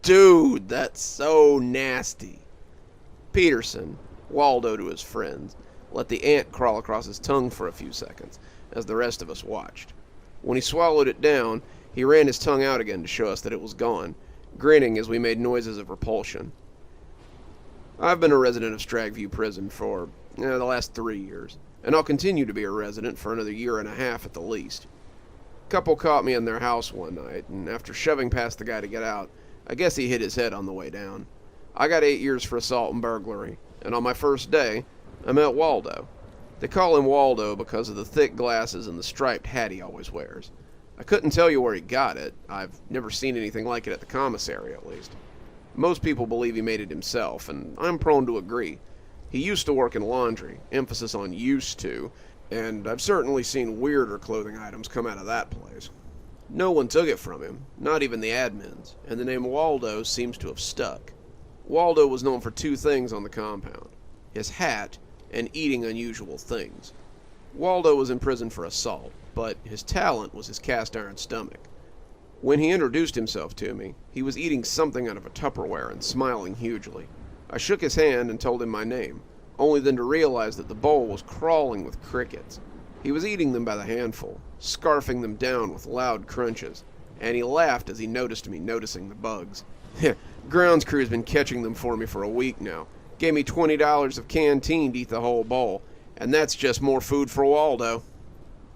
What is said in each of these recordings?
Dude, that's so nasty. Peterson, Waldo to his friends, let the ant crawl across his tongue for a few seconds, as the rest of us watched. When he swallowed it down, he ran his tongue out again to show us that it was gone, grinning as we made noises of repulsion. I've been a resident of Stagview Prison for the last 3 years, and I'll continue to be a resident for another year and a half at the least. A couple caught me in their house one night, and after shoving past the guy to get out, I guess he hit his head on the way down. I got 8 years for assault and burglary, and on my first day, I met Waldo. They call him Waldo because of the thick glasses and the striped hat he always wears. I couldn't tell you where he got it. I've never seen anything like it at the commissary, at least. Most people believe he made it himself, and I'm prone to agree. He used to work in laundry, emphasis on used to, and I've certainly seen weirder clothing items come out of that place. No one took it from him, not even the admins, and the name Waldo seems to have stuck. Waldo was known for 2 things on the compound: his hat and eating unusual things. Waldo was in prison for assault, but his talent was his cast-iron stomach. When he introduced himself to me, he was eating something out of a Tupperware and smiling hugely. I shook his hand and told him my name, only then to realize that the bowl was crawling with crickets. He was eating them by the handful, scarfing them down with loud crunches, and he laughed as he noticed me noticing the bugs. Grounds crew's been catching them for me for a week now. Gave me $20 of canteen to eat the whole bowl, and that's just more food for Waldo.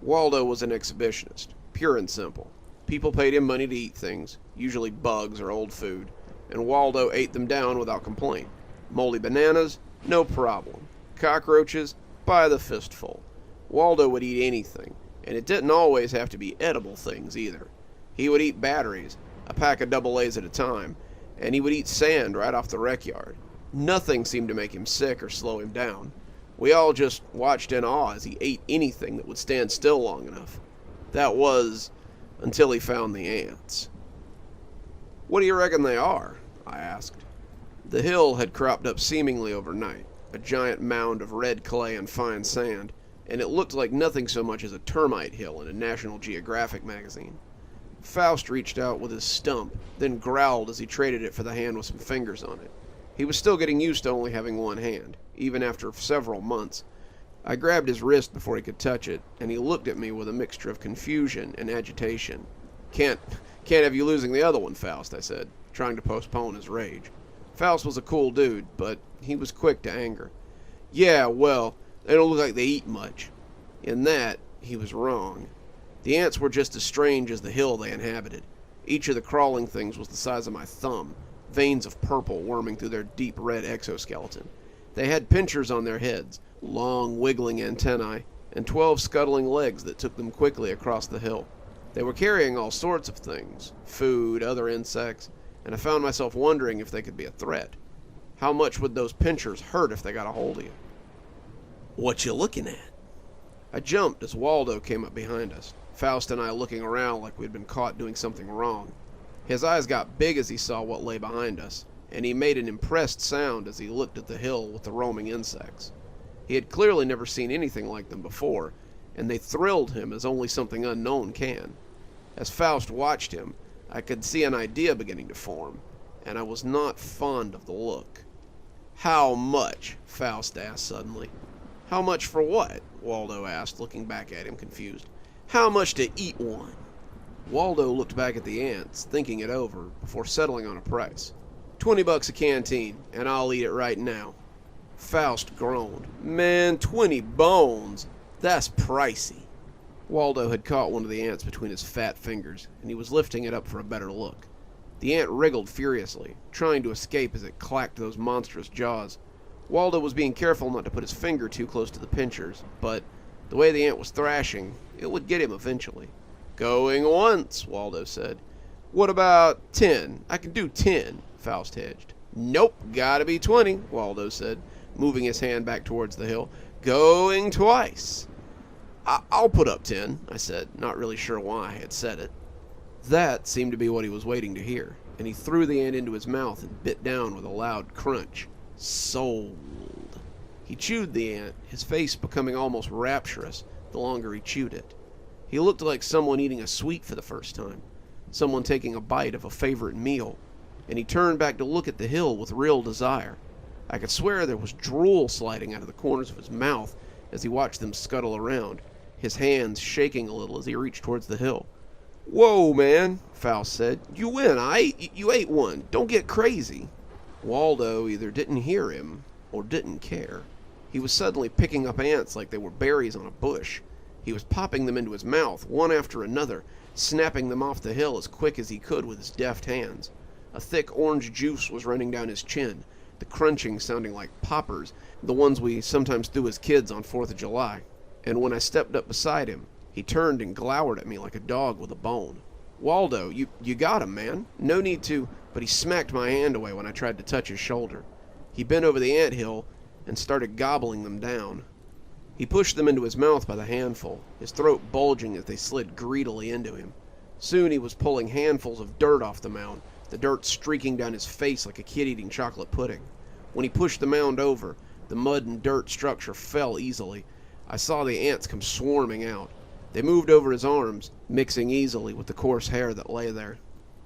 Waldo was an exhibitionist, pure and simple. People paid him money to eat things, usually bugs or old food, and Waldo ate them down without complaint. Moldy bananas? No problem. Cockroaches? By the fistful. Waldo would eat anything, and it didn't always have to be edible things either. He would eat batteries, a pack of double A's at a time, and he would eat sand right off the rec yard. Nothing seemed to make him sick or slow him down. We all just watched in awe as he ate anything that would stand still long enough. That was until he found the ants. "What do you reckon they are?" I asked. The hill had cropped up seemingly overnight, a giant mound of red clay and fine sand, and it looked like nothing so much as a termite hill in a National Geographic magazine. Faust reached out with his stump, then growled as he traded it for the hand with some fingers on it. He was still getting used to only having one hand, even after several months. I grabbed his wrist before he could touch it, and he looked at me with a mixture of confusion and agitation. Can't have you losing the other one, Faust," I said, trying to postpone his rage. Faust was a cool dude, but he was quick to anger. "Yeah, well, they don't look like they eat much." In that, he was wrong. The ants were just as strange as the hill they inhabited. Each of the crawling things was the size of my thumb, veins of purple worming through their deep red exoskeleton. They had pincers on their heads, long wiggling antennae, and 12 scuttling legs that took them quickly across the hill. They were carrying all sorts of things, food, other insects, and I found myself wondering if they could be a threat. How much would those pincers hurt if they got a hold of you? "What you looking at?" I jumped as Waldo came up behind us, Faust and I looking around like we'd been caught doing something wrong. His eyes got big as he saw what lay behind us, and he made an impressed sound as he looked at the hill with the roaming insects. He had clearly never seen anything like them before, and they thrilled him as only something unknown can. As Faust watched him, I could see an idea beginning to form, and I was not fond of the look. "How much?" Faust asked suddenly. "How much for what?" Waldo asked, looking back at him confused. "How much to eat one?" Waldo looked back at the ants, thinking it over, before settling on a price. $20 a canteen, and I'll eat it right now." Faust groaned. "Man, 20 bones! That's pricey." Waldo had caught one of the ants between his fat fingers, and he was lifting it up for a better look. The ant wriggled furiously, trying to escape as it clacked those monstrous jaws. Waldo was being careful not to put his finger too close to the pincers, but the way the ant was thrashing, it would get him eventually. "Going once," Waldo said. "What about 10? I can do 10, Faust hedged. "Nope, gotta be 20, Waldo said, moving his hand back towards the hill. "Going twice." I'll put up 10, I said, not really sure why I had said it. That seemed to be what he was waiting to hear, and he threw the ant into his mouth and bit down with a loud crunch. Sold. He chewed the ant, his face becoming almost rapturous the longer he chewed it. He looked like someone eating a sweet for the first time, someone taking a bite of a favorite meal. and he turned back to look at the hill with real desire. I could swear there was drool sliding out of the corners of his mouth as he watched them scuttle around, his hands shaking a little as he reached towards the hill. "Whoa, man," Faust said. "You win, You ate one. Don't get crazy." Waldo either didn't hear him or didn't care. He was suddenly picking up ants like they were berries on a bush. He was popping them into his mouth, one after another, snapping them off the hill as quick as he could with his deft hands. A thick orange juice was running down his chin, the crunching sounding like poppers, the ones we sometimes threw as kids on 4th of July. And when I stepped up beside him, he turned and glowered at me like a dog with a bone. "Waldo, you got him, man. No need to," but he smacked my hand away when I tried to touch his shoulder. He bent over the anthill and started gobbling them down. He pushed them into his mouth by the handful, his throat bulging as they slid greedily into him. Soon he was pulling handfuls of dirt off the mound, the dirt streaking down his face like a kid eating chocolate pudding. When he pushed the mound over, the mud and dirt structure fell easily. I saw the ants come swarming out. They moved over his arms, mixing easily with the coarse hair that lay there.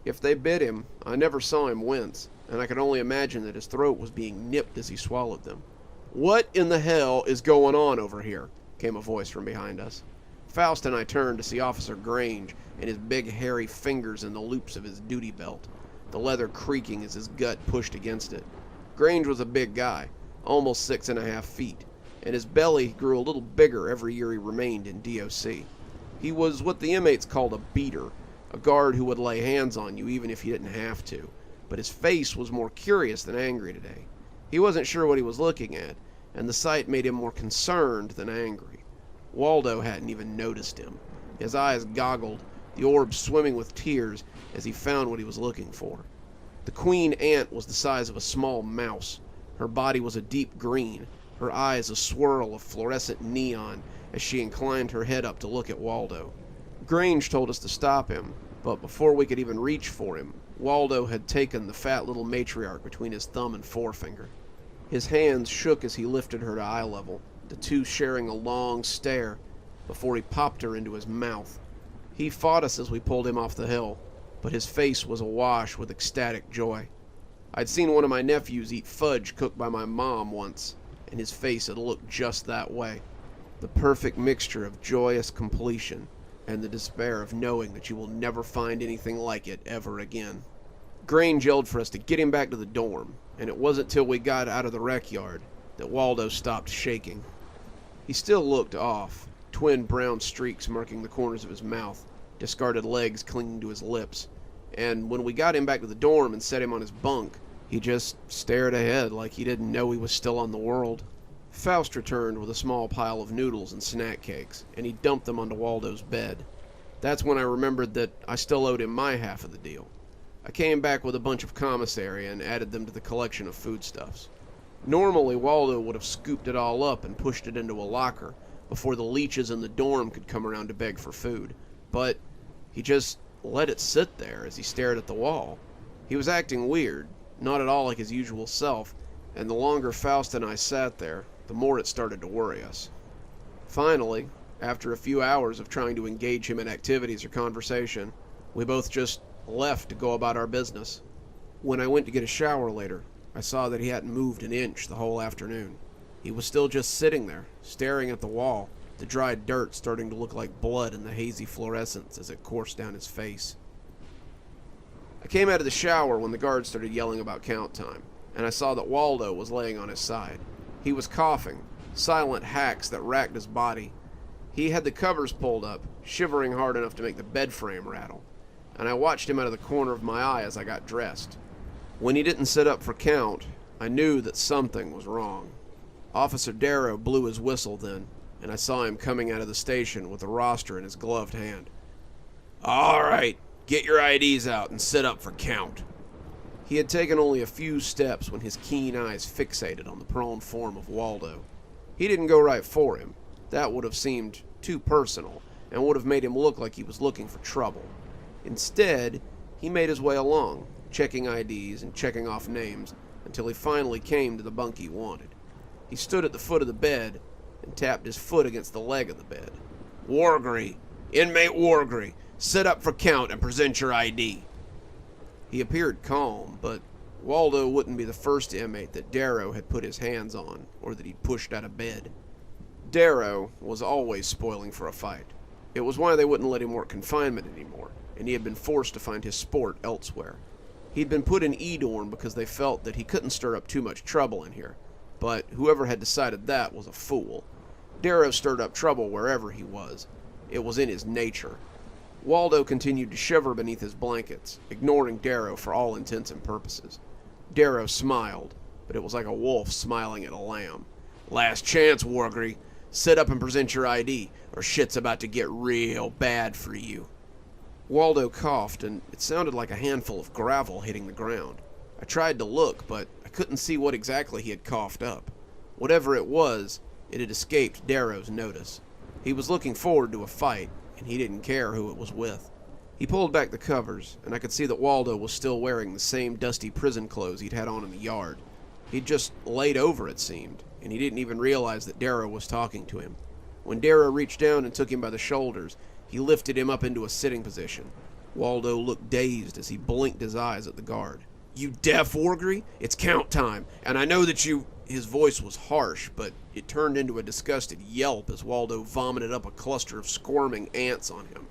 If they bit him, I never saw him wince, and I could only imagine that his throat was being nipped as he swallowed them. "What in the hell is going on over here?" came a voice from behind us. Faust and I turned to see Officer Grange and his big hairy fingers in the loops of his duty belt, the leather creaking as his gut pushed against it. Grange was a big guy, almost 6.5 feet, and his belly grew a little bigger every year he remained in DOC. He was what the inmates called a beater, a guard who would lay hands on you even if you didn't have to, but his face was more curious than angry today. He wasn't sure what he was looking at, and the sight made him more concerned than angry. Waldo hadn't even noticed him. His eyes goggled, the orbs swimming with tears as he found what he was looking for. The queen ant was the size of a small mouse. Her body was a deep green, her eyes a swirl of fluorescent neon as she inclined her head up to look at Waldo. Grange told us to stop him, but before we could even reach for him, Waldo had taken the fat little matriarch between his thumb and forefinger. His hands shook as he lifted her to eye level, the two sharing a long stare, before he popped her into his mouth. He fought us as we pulled him off the hill, but his face was awash with ecstatic joy. I'd seen one of my nephews eat fudge cooked by my mom once, and his face had looked just that way. The perfect mixture of joyous completion and the despair of knowing that you will never find anything like it ever again. Grange yelled for us to get him back to the dorm, and it wasn't till we got out of the rec yard that Waldo stopped shaking. He still looked off, twin brown streaks marking the corners of his mouth, discarded legs clinging to his lips, and when we got him back to the dorm and set him on his bunk, he just stared ahead like he didn't know he was still on the world. Faust returned with a small pile of noodles and snack cakes, and he dumped them onto Waldo's bed. That's when I remembered that I still owed him my half of the deal. I came back with a bunch of commissary and added them to the collection of foodstuffs. Normally, Waldo would have scooped it all up and pushed it into a locker before the leeches in the dorm could come around to beg for food, but he just let it sit there as he stared at the wall. He was acting weird, not at all like his usual self, and the longer Faust and I sat there, the more it started to worry us. Finally, after a few hours of trying to engage him in activities or conversation, we both just left to go about our business. When I went to get a shower later, I saw that he hadn't moved an inch the whole afternoon. He was still just sitting there, staring at the wall, the dried dirt starting to look like blood in the hazy fluorescence as it coursed down his face. I came out of the shower when the guards started yelling about count time, and I saw that Waldo was laying on his side. He was coughing, silent hacks that racked his body. He had the covers pulled up, shivering hard enough to make the bed frame rattle, and I watched him out of the corner of my eye as I got dressed. When he didn't sit up for count, I knew that something was wrong. Officer Darrow blew his whistle then, and I saw him coming out of the station with the roster in his gloved hand. "All right, get your IDs out and sit up for count." He had taken only a few steps when his keen eyes fixated on the prone form of Waldo. He didn't go right for him. That would have seemed too personal and would have made him look like he was looking for trouble. Instead, he made his way along, checking IDs and checking off names until he finally came to the bunk he wanted. He stood at the foot of the bed and tapped his foot against the leg of the bed. "Wargree, inmate Wargree, sit up for count and present your ID." He appeared calm, but Waldo wouldn't be the first inmate that Darrow had put his hands on or that he'd pushed out of bed. Darrow was always spoiling for a fight. It was why they wouldn't let him work confinement anymore, and he had been forced to find his sport elsewhere. He'd been put in E-dorm because they felt that he couldn't stir up too much trouble in here, but whoever had decided that was a fool. Darrow stirred up trouble wherever he was. It was in his nature. Waldo continued to shiver beneath his blankets, ignoring Darrow for all intents and purposes. Darrow smiled, but it was like a wolf smiling at a lamb. "Last chance, Wargry. Sit up and present your ID, or shit's about to get real bad for you." Waldo coughed, and it sounded like a handful of gravel hitting the ground. I tried to look, but I couldn't see what exactly he had coughed up. Whatever it was, it had escaped Darrow's notice. He was looking forward to a fight, and he didn't care who it was with. He pulled back the covers, and I could see that Waldo was still wearing the same dusty prison clothes he'd had on in the yard. He'd just laid over, it seemed, and he didn't even realize that Darrow was talking to him. When Darrow reached down and took him by the shoulders, he lifted him up into a sitting position. Waldo looked dazed as he blinked his eyes at the guard. "You deaf, Wargry? It's count time, and I know that you—" His voice was harsh, but it turned into a disgusted yelp as Waldo vomited up a cluster of squirming ants on him.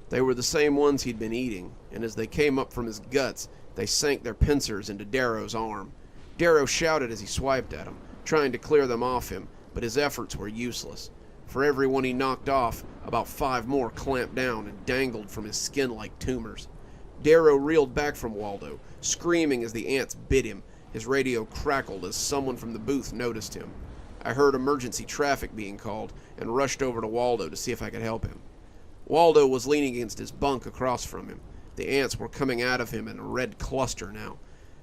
They were the same ones he'd been eating, and as they came up from his guts, they sank their pincers into Darrow's arm. Darrow shouted as he swiped at them, trying to clear them off him, but his efforts were useless. For every one he knocked off, about 5 more clamped down and dangled from his skin like tumors. Darrow reeled back from Waldo, screaming as the ants bit him. His radio crackled as someone from the booth noticed him. I heard emergency traffic being called and rushed over to Waldo to see if I could help him. Waldo was leaning against his bunk across from him. The ants were coming out of him in a red cluster now.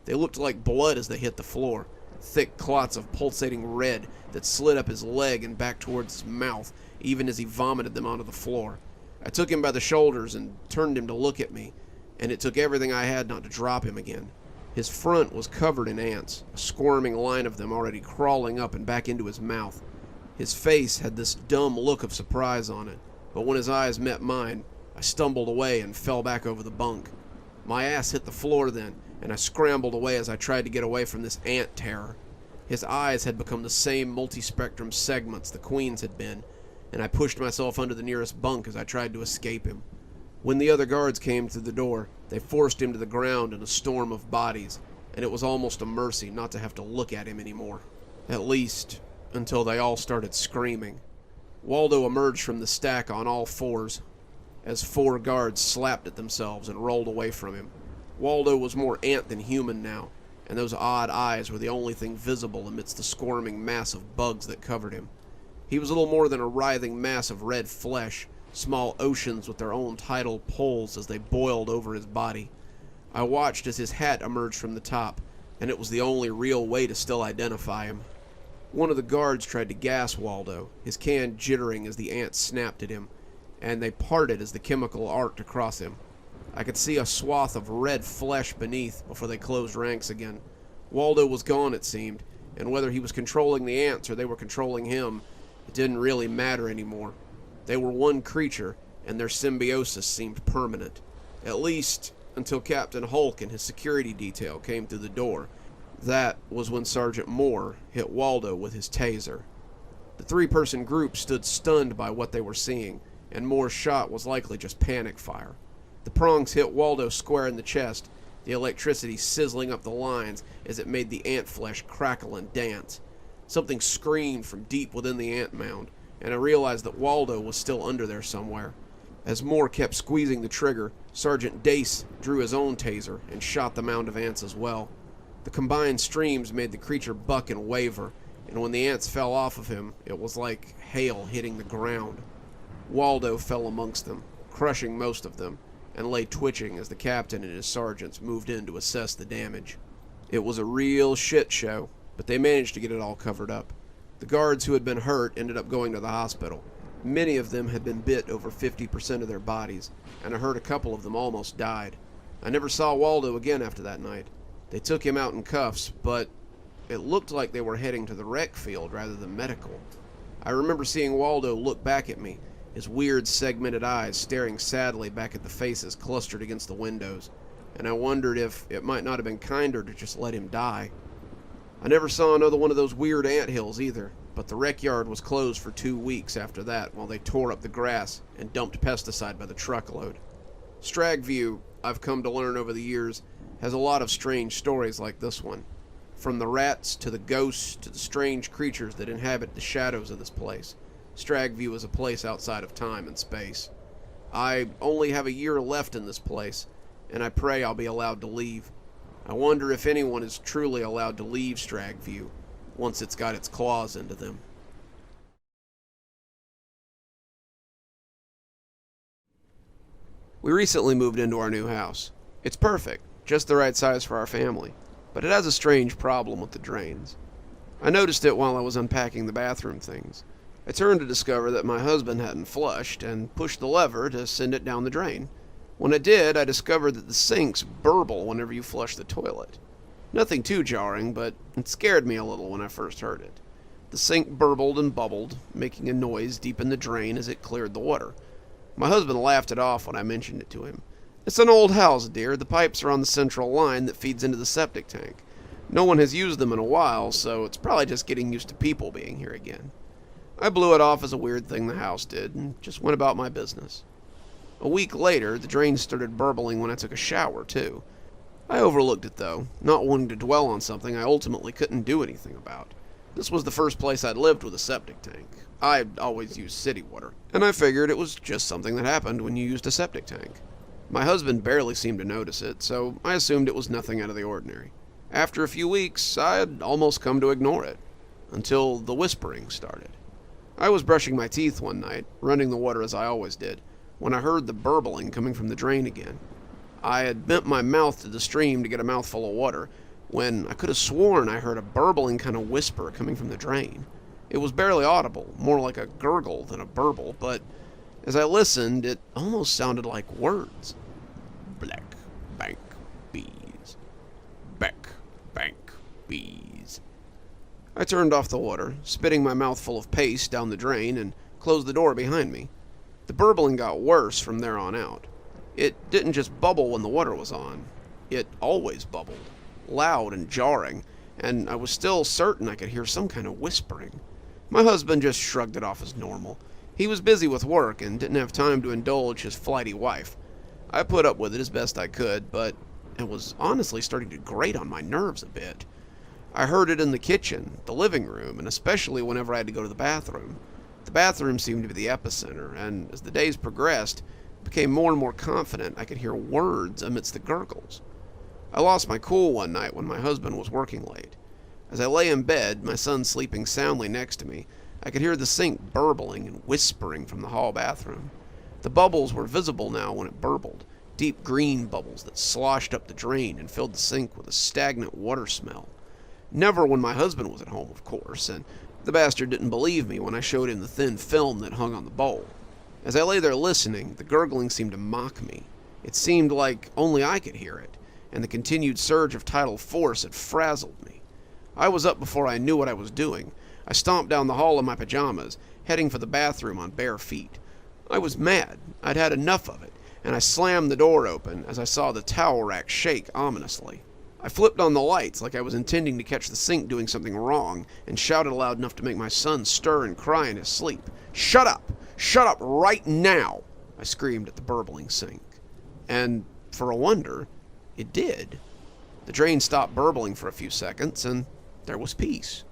They looked like blood as they hit the floor, thick clots of pulsating red that slid up his leg and back towards his mouth, even as he vomited them onto the floor. I took him by the shoulders and turned him to look at me, and it took everything I had not to drop him again. His front was covered in ants, a squirming line of them already crawling up and back into his mouth. His face had this dumb look of surprise on it, but when his eyes met mine, I stumbled away and fell back over the bunk. My ass hit the floor then, and I scrambled away as I tried to get away from this ant terror. His eyes had become the same multi-spectrum segments the Queen's had been, and I pushed myself under the nearest bunk as I tried to escape him. When the other guards came through the door, they forced him to the ground in a storm of bodies, and it was almost a mercy not to have to look at him anymore. At least, until they all started screaming. Waldo emerged from the stack on all fours, as 4 guards slapped at themselves and rolled away from him. Waldo was more ant than human now, and those odd eyes were the only thing visible amidst the squirming mass of bugs that covered him. He was little more than a writhing mass of red flesh, small oceans with their own tidal poles as they boiled over his body. I watched as his hat emerged from the top, and it was the only real way to still identify him. One of the guards tried to gas Waldo, his can jittering as the ants snapped at him, and they parted as the chemical arced across him. I could see a swath of red flesh beneath before they closed ranks again. Waldo was gone, it seemed, and whether he was controlling the ants or they were controlling him, it didn't really matter anymore. They were one creature, and their symbiosis seemed permanent. At least, until Captain Hulk and his security detail came through the door. That was when Sergeant Moore hit Waldo with his taser. The 3-person group stood stunned by what they were seeing, and Moore's shot was likely just panic fire. The prongs hit Waldo square in the chest, the electricity sizzling up the lines as it made the ant flesh crackle and dance. Something screamed from deep within the ant mound, and I realized that Waldo was still under there somewhere. As Moore kept squeezing the trigger, Sergeant Dace drew his own taser and shot the mound of ants as well. The combined streams made the creature buck and waver, and when the ants fell off of him, it was like hail hitting the ground. Waldo fell amongst them, crushing most of them, and lay twitching as the captain and his sergeants moved in to assess the damage. It was a real shit show, but they managed to get it all covered up. The guards who had been hurt ended up going to the hospital. Many of them had been bit over 50% of their bodies, and I heard a couple of them almost died. I never saw Waldo again after that night. They took him out in cuffs, but it looked like they were heading to the rec field rather than medical. I remember seeing Waldo look back at me, his weird segmented eyes staring sadly back at the faces clustered against the windows. and I wondered if it might not have been kinder to just let him die. I never saw another one of those weird anthills either, but the rec yard was closed for 2 weeks after that while they tore up the grass and dumped pesticide by the truckload. Stragview, I've come to learn over the years, has a lot of strange stories like this one. From the rats to the ghosts to the strange creatures that inhabit the shadows of this place, Stragview is a place outside of time and space. I only have a year left in this place, and I pray I'll be allowed to leave. I wonder if anyone is truly allowed to leave Stragview once it's got its claws into them. We recently moved into our new house. It's perfect, just the right size for our family, but it has a strange problem with the drains. I noticed it while I was unpacking the bathroom things. I turned to discover that my husband hadn't flushed and pushed the lever to send it down the drain. When I did, I discovered that the sinks burble whenever you flush the toilet. Nothing too jarring, but it scared me a little when I first heard it. The sink burbled and bubbled, making a noise deep in the drain as it cleared the water. My husband laughed it off when I mentioned it to him. "It's an old house, dear. The pipes are on the central line that feeds into the septic tank. No one has used them in a while, so it's probably just getting used to people being here again." I blew it off as a weird thing the house did and just went about my business. A week later, the drain started burbling when I took a shower, too. I overlooked it, though, not wanting to dwell on something I ultimately couldn't do anything about. This was the first place I'd lived with a septic tank. I'd always used city water, and I figured it was just something that happened when you used a septic tank. My husband barely seemed to notice it, so I assumed it was nothing out of the ordinary. After a few weeks, I had almost come to ignore it, until the whispering started. I was brushing my teeth one night, running the water as I always did, when I heard the burbling coming from the drain again. I had bent my mouth to the stream to get a mouthful of water, when I could have sworn I heard a burbling kind of whisper coming from the drain. It was barely audible, more like a gurgle than a burble, but as I listened, it almost sounded like words. Black bank bees. Back bank bees. I turned off the water, spitting my mouth full of paste down the drain, and closed the door behind me. The burbling got worse from there on out. It didn't just bubble when the water was on. It always bubbled, loud and jarring, and I was still certain I could hear some kind of whispering. My husband just shrugged it off as normal. He was busy with work and didn't have time to indulge his flighty wife. I put up with it as best I could, but it was honestly starting to grate on my nerves a bit. I heard it in the kitchen, the living room, and especially whenever I had to go to the bathroom. The bathroom seemed to be the epicenter, and as the days progressed, I became more and more confident I could hear words amidst the gurgles. I lost my cool one night when my husband was working late. As I lay in bed, my son sleeping soundly next to me, I could hear the sink burbling and whispering from the hall bathroom. The bubbles were visible now when it burbled, deep green bubbles that sloshed up the drain and filled the sink with a stagnant water smell. Never when my husband was at home, of course, and the bastard didn't believe me when I showed him the thin film that hung on the bowl. As I lay there listening, the gurgling seemed to mock me. It seemed like only I could hear it, and the continued surge of tidal force had frazzled me. I was up before I knew what I was doing. I stomped down the hall in my pajamas, heading for the bathroom on bare feet. I was mad. I'd had enough of it, and I slammed the door open as I saw the towel rack shake ominously. I flipped on the lights like I was intending to catch the sink doing something wrong, and shouted loud enough to make my son stir and cry in his sleep. "Shut up! Shut up right now!" I screamed at the burbling sink. And, for a wonder, it did. The drain stopped burbling for a few seconds, and there was peace.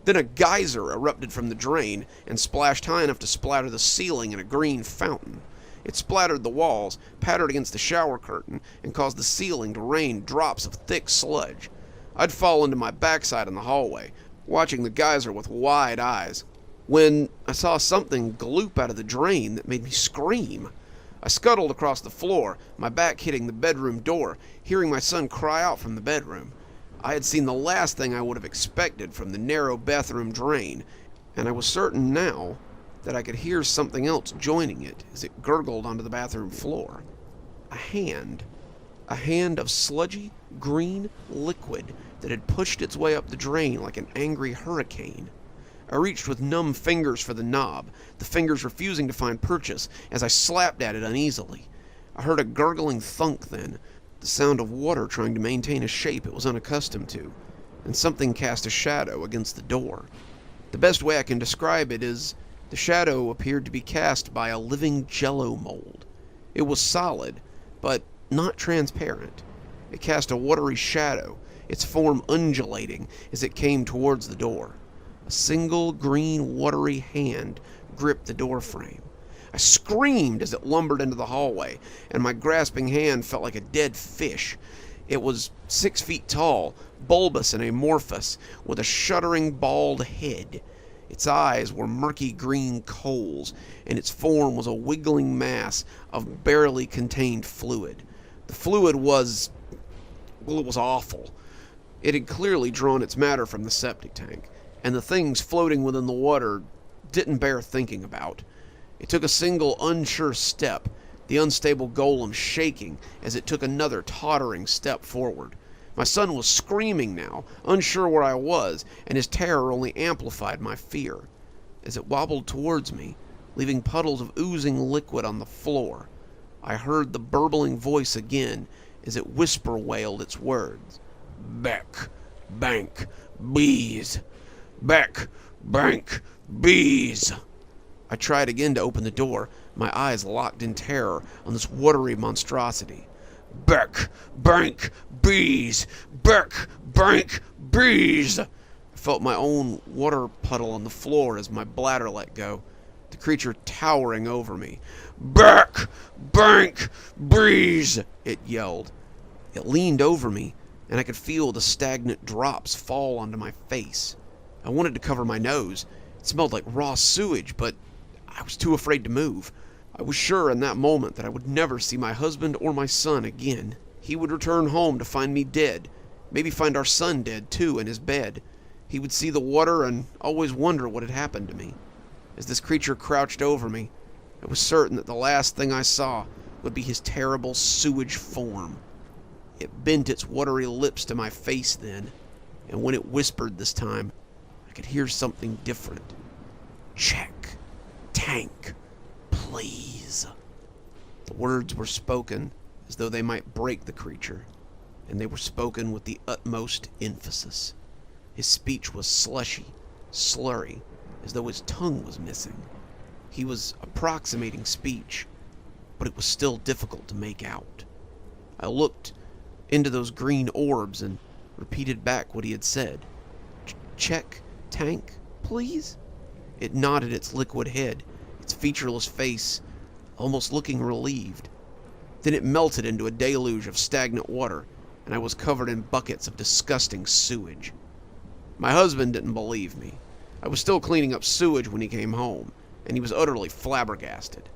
Then a geyser erupted from the drain and splashed high enough to splatter the ceiling in a green fountain. It splattered the walls, pattered against the shower curtain, and caused the ceiling to rain drops of thick sludge. I'd fallen to my backside in the hallway, watching the geyser with wide eyes, when I saw something gloop out of the drain that made me scream. I scuttled across the floor, my back hitting the bedroom door, hearing my son cry out from the bedroom. I had seen the last thing I would have expected from the narrow bathroom drain, and I was certain now that I could hear something else joining it as it gurgled onto the bathroom floor. A hand of sludgy, green liquid that had pushed its way up the drain like an angry hurricane. I reached with numb fingers for the knob, the fingers refusing to find purchase as I slapped at it uneasily. I heard a gurgling thunk then. the sound of water trying to maintain a shape it was unaccustomed to, and something cast a shadow against the door. The best way I can describe it is the shadow appeared to be cast by a living jello mold. It was solid, but not transparent. It cast a watery shadow, its form undulating as it came towards the door. A single green watery hand gripped the door frame. I screamed as it lumbered into the hallway, and my grasping hand felt like a dead fish. It was 6 feet tall, bulbous and amorphous, with a shuddering bald head. Its eyes were murky green coals, and its form was a wiggling mass of barely contained fluid. The fluid was, well, it was awful. It had clearly drawn its matter from the septic tank, and the things floating within the water didn't bear thinking about. It took a single unsure step, the unstable golem shaking as it took another tottering step forward. My son was screaming now, unsure where I was, and his terror only amplified my fear. As it wobbled towards me, leaving puddles of oozing liquid on the floor, I heard the burbling voice again as it whisper wailed its words. Beck, bank, bees. Beck, bank, bees. I tried again to open the door, my eyes locked in terror on this watery monstrosity. Beck, bank, bees! Beck, bank, bees! I felt my own water puddle on the floor as my bladder let go, the creature towering over me. Beck, bank, bees! It yelled. It leaned over me, and I could feel the stagnant drops fall onto my face. I wanted to cover my nose. It smelled like raw sewage, but I was too afraid to move. I was sure in that moment that I would never see my husband or my son again. He would return home to find me dead, maybe find our son dead too in his bed. He would see the water and always wonder what had happened to me. As this creature crouched over me, I was certain that the last thing I saw would be his terrible sewage form. It bent its watery lips to my face then, and when it whispered this time, I could hear something different. Check. Tank. Please. The words were spoken as though they might break the creature, and they were spoken with the utmost emphasis. His speech was slushy, slurry, as though his tongue was missing. He was approximating speech, but it was still difficult to make out. I looked into those green orbs and repeated back what he had said. Check tank, please? It nodded its liquid head, its featureless face almost looking relieved. Then it melted into a deluge of stagnant water, and I was covered in buckets of disgusting sewage. My husband didn't believe me. I was still cleaning up sewage when he came home, and he was utterly flabbergasted.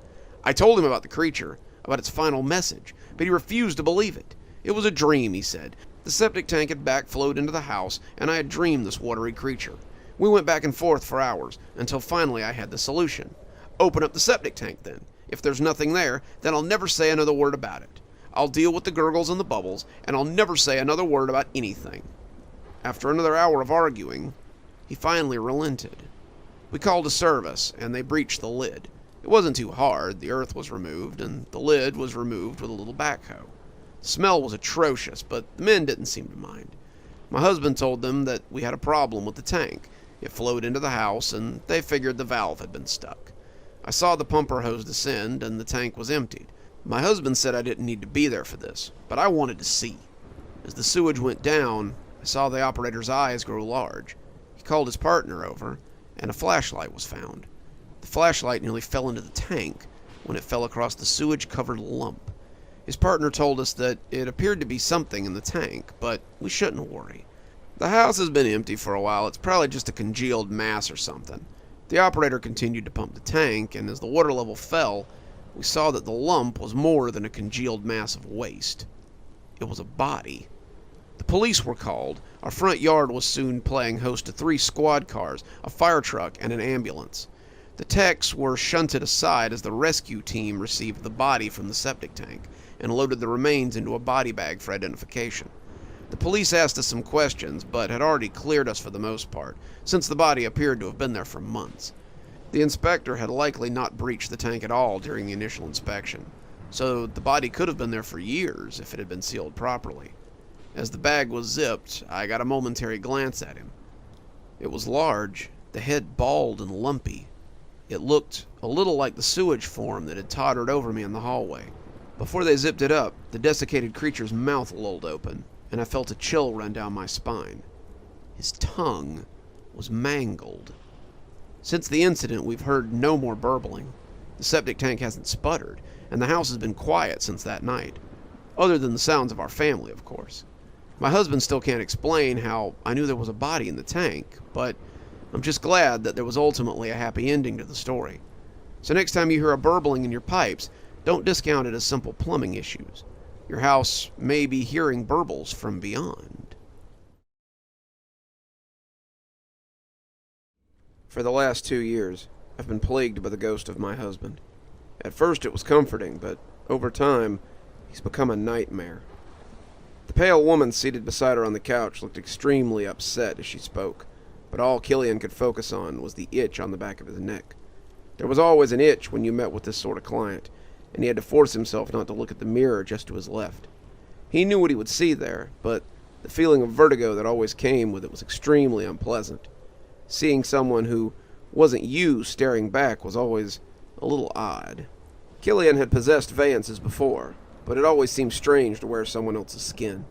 I told him about the creature, about its final message, but he refused to believe it. It was a dream, he said. The septic tank had backflowed into the house, and I had dreamed this watery creature. We went back and forth for hours, until finally I had the solution. Open up the septic tank, then. If there's nothing there, then I'll never say another word about it. I'll deal with the gurgles and the bubbles, and I'll never say another word about anything. After another hour of arguing, he finally relented. We called a service, and they breached the lid. It wasn't too hard. The earth was removed, and the lid was removed with a little backhoe. The smell was atrocious, but the men didn't seem to mind. My husband told them that we had a problem with the tank. It flowed into the house, and they figured the valve had been stuck. I saw the pumper hose descend, and the tank was emptied. My husband said I didn't need to be there for this, but I wanted to see. As the sewage went down, I saw the operator's eyes grow large. He called his partner over, and a flashlight was found. The flashlight nearly fell into the tank when it fell across the sewage-covered lump. His partner told us that it appeared to be something in the tank, but we shouldn't worry. The house has been empty for a while. It's probably just a congealed mass or something. The operator continued to pump the tank, and as the water level fell, we saw that the lump was more than a congealed mass of waste. It was a body. The police were called. Our front yard was soon playing host to 3 squad cars, a fire truck, and an ambulance. The techs were shunted aside as the rescue team received the body from the septic tank and loaded the remains into a body bag for identification. The police asked us some questions, but had already cleared us for the most part, since the body appeared to have been there for months. The inspector had likely not breached the tank at all during the initial inspection. so the body could have been there for years if it had been sealed properly. As the bag was zipped, I got a momentary glance at him. It was large, the head bald and lumpy. It looked a little like the sewage form that had tottered over me in the hallway. Before they zipped it up, the desiccated creature's mouth lolled open, and I felt a chill run down my spine. His tongue was mangled. Since the incident, we've heard no more burbling. The septic tank hasn't sputtered, and the house has been quiet since that night. Other than the sounds of our family, of course. My husband still can't explain how I knew there was a body in the tank, but I'm just glad that there was ultimately a happy ending to the story. So next time you hear a burbling in your pipes, don't discount it as simple plumbing issues. Your house may be hearing burbles from beyond. For the last 2 years, I've been plagued by the ghost of my husband. At first it was comforting, but over time, he's become a nightmare. The pale woman seated beside her on the couch looked extremely upset as she spoke, but all Killian could focus on was the itch on the back of his neck. There was always an itch when you met with this sort of client, and he had to force himself not to look at the mirror just to his left. He knew what he would see there, but the feeling of vertigo that always came with it was extremely unpleasant. Seeing someone who wasn't you staring back was always a little odd. Killian had possessed vayances before, but it always seemed strange to wear someone else's skin.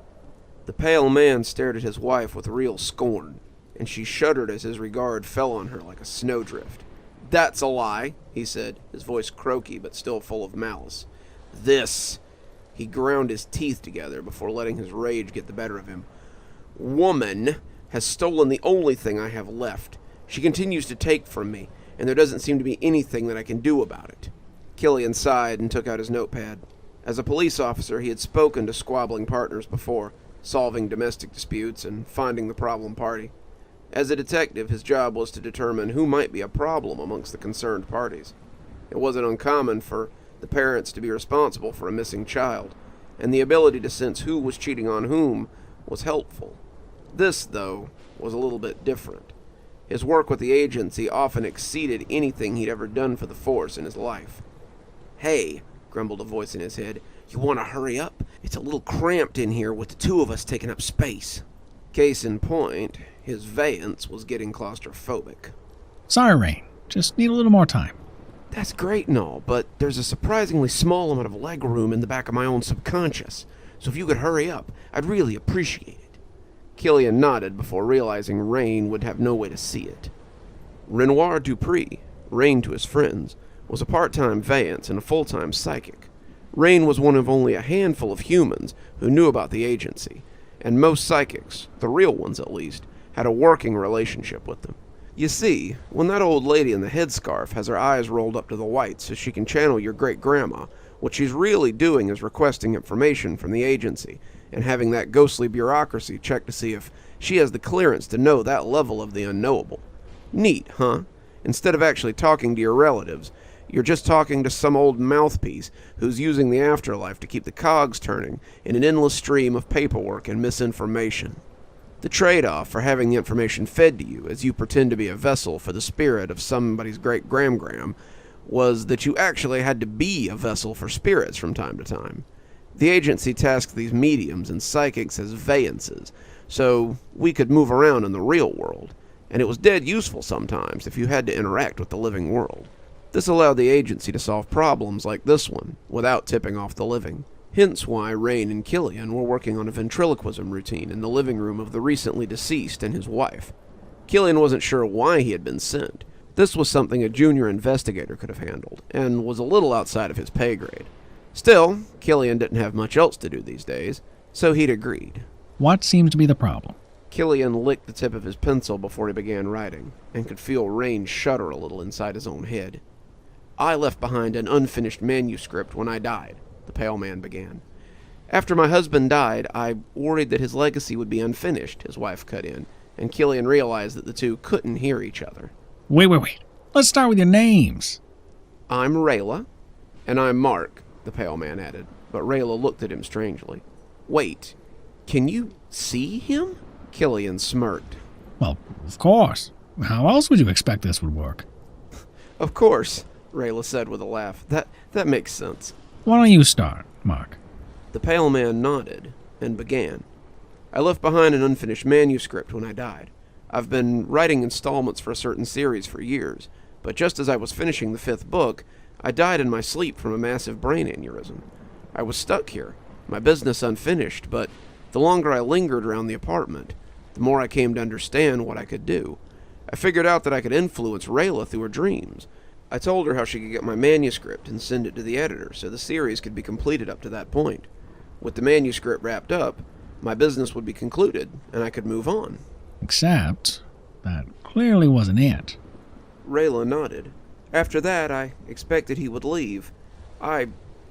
The pale man stared at his wife with real scorn, and she shuddered as his regard fell on her like a snowdrift. "That's a lie," he said, his voice croaky but still full of malice. "This," he ground his teeth together before letting his rage get the better of him, "woman has stolen the only thing I have left. She continues to take from me, and there doesn't seem to be anything that I can do about it." Killian sighed and took out his notepad. As a police officer, he had spoken to squabbling partners before, solving domestic disputes and finding the problem party. As a detective, his job was to determine who might be a problem amongst the concerned parties. It wasn't uncommon for the parents to be responsible for a missing child, and the ability to sense who was cheating on whom was helpful. This, though, was a little bit different. His work with the agency often exceeded anything he'd ever done for the force in his life. "Hey," grumbled a voice in his head, "you want to hurry up? It's a little cramped in here with the two of us taking up space." Case in point, his vayance was getting claustrophobic. "Sorry, Rain. Just need a little more time." "That's great and all, but there's a surprisingly small amount of leg room in the back of my own subconscious, so if you could hurry up, I'd really appreciate it." Killian nodded before realizing Rain would have no way to see it. Renoir Dupree, Rain to his friends, was a part-time vayance and a full-time psychic. Rain was one of only a handful of humans who knew about the agency, and most psychics, the real ones at least, had a working relationship with them. You see, when that old lady in the headscarf has her eyes rolled up to the white so she can channel your great-grandma, what she's really doing is requesting information from the agency and having that ghostly bureaucracy check to see if she has the clearance to know that level of the unknowable. Neat, huh? Instead of actually talking to your relatives, you're just talking to some old mouthpiece who's using the afterlife to keep the cogs turning in an endless stream of paperwork and misinformation. The trade-off for having the information fed to you as you pretend to be a vessel for the spirit of somebody's great-gram-gram was that you actually had to be a vessel for spirits from time to time. The agency tasked these mediums and psychics as vayances, so we could move around in the real world, and it was dead useful sometimes if you had to interact with the living world. This allowed the agency to solve problems like this one without tipping off the living. Hence why Rain and Killian were working on a ventriloquism routine in the living room of the recently deceased and his wife. Killian wasn't sure why he had been sent. This was something a junior investigator could have handled, and was a little outside of his pay grade. Still, Killian didn't have much else to do these days, so he'd agreed. "What seems to be the problem?" Killian licked the tip of his pencil before he began writing, and could feel Rain shudder a little inside his own head. "I left behind an unfinished manuscript when I died," the pale man began. "After my husband died, I worried that his legacy would be unfinished," his wife cut in, and Killian realized that the two couldn't hear each other. Wait. Let's start with your names." "I'm Rayla." "And I'm Mark," the pale man added, but Rayla looked at him strangely. "Wait, can you see him?" Killian smirked. "Well, of course. How else would you expect this would work?" "Of course," Rayla said with a laugh. That makes sense." Why don't you start, Mark? The pale man nodded and began. I left behind an unfinished manuscript when I died. I've been writing installments for a certain series for years, but just as I was finishing the 5th book, I died in my sleep from a massive brain aneurysm. I was stuck here, my business unfinished, but the longer I lingered around the apartment, the more I came to understand what I could do. I figured out that I could influence Rayla through her dreams. I told her how she could get my manuscript and send it to the editor so the series could be completed up to that point. With the manuscript wrapped up, my business would be concluded, and I could move on. Except that clearly wasn't it. Rayla nodded. After that, I expected he would leave. I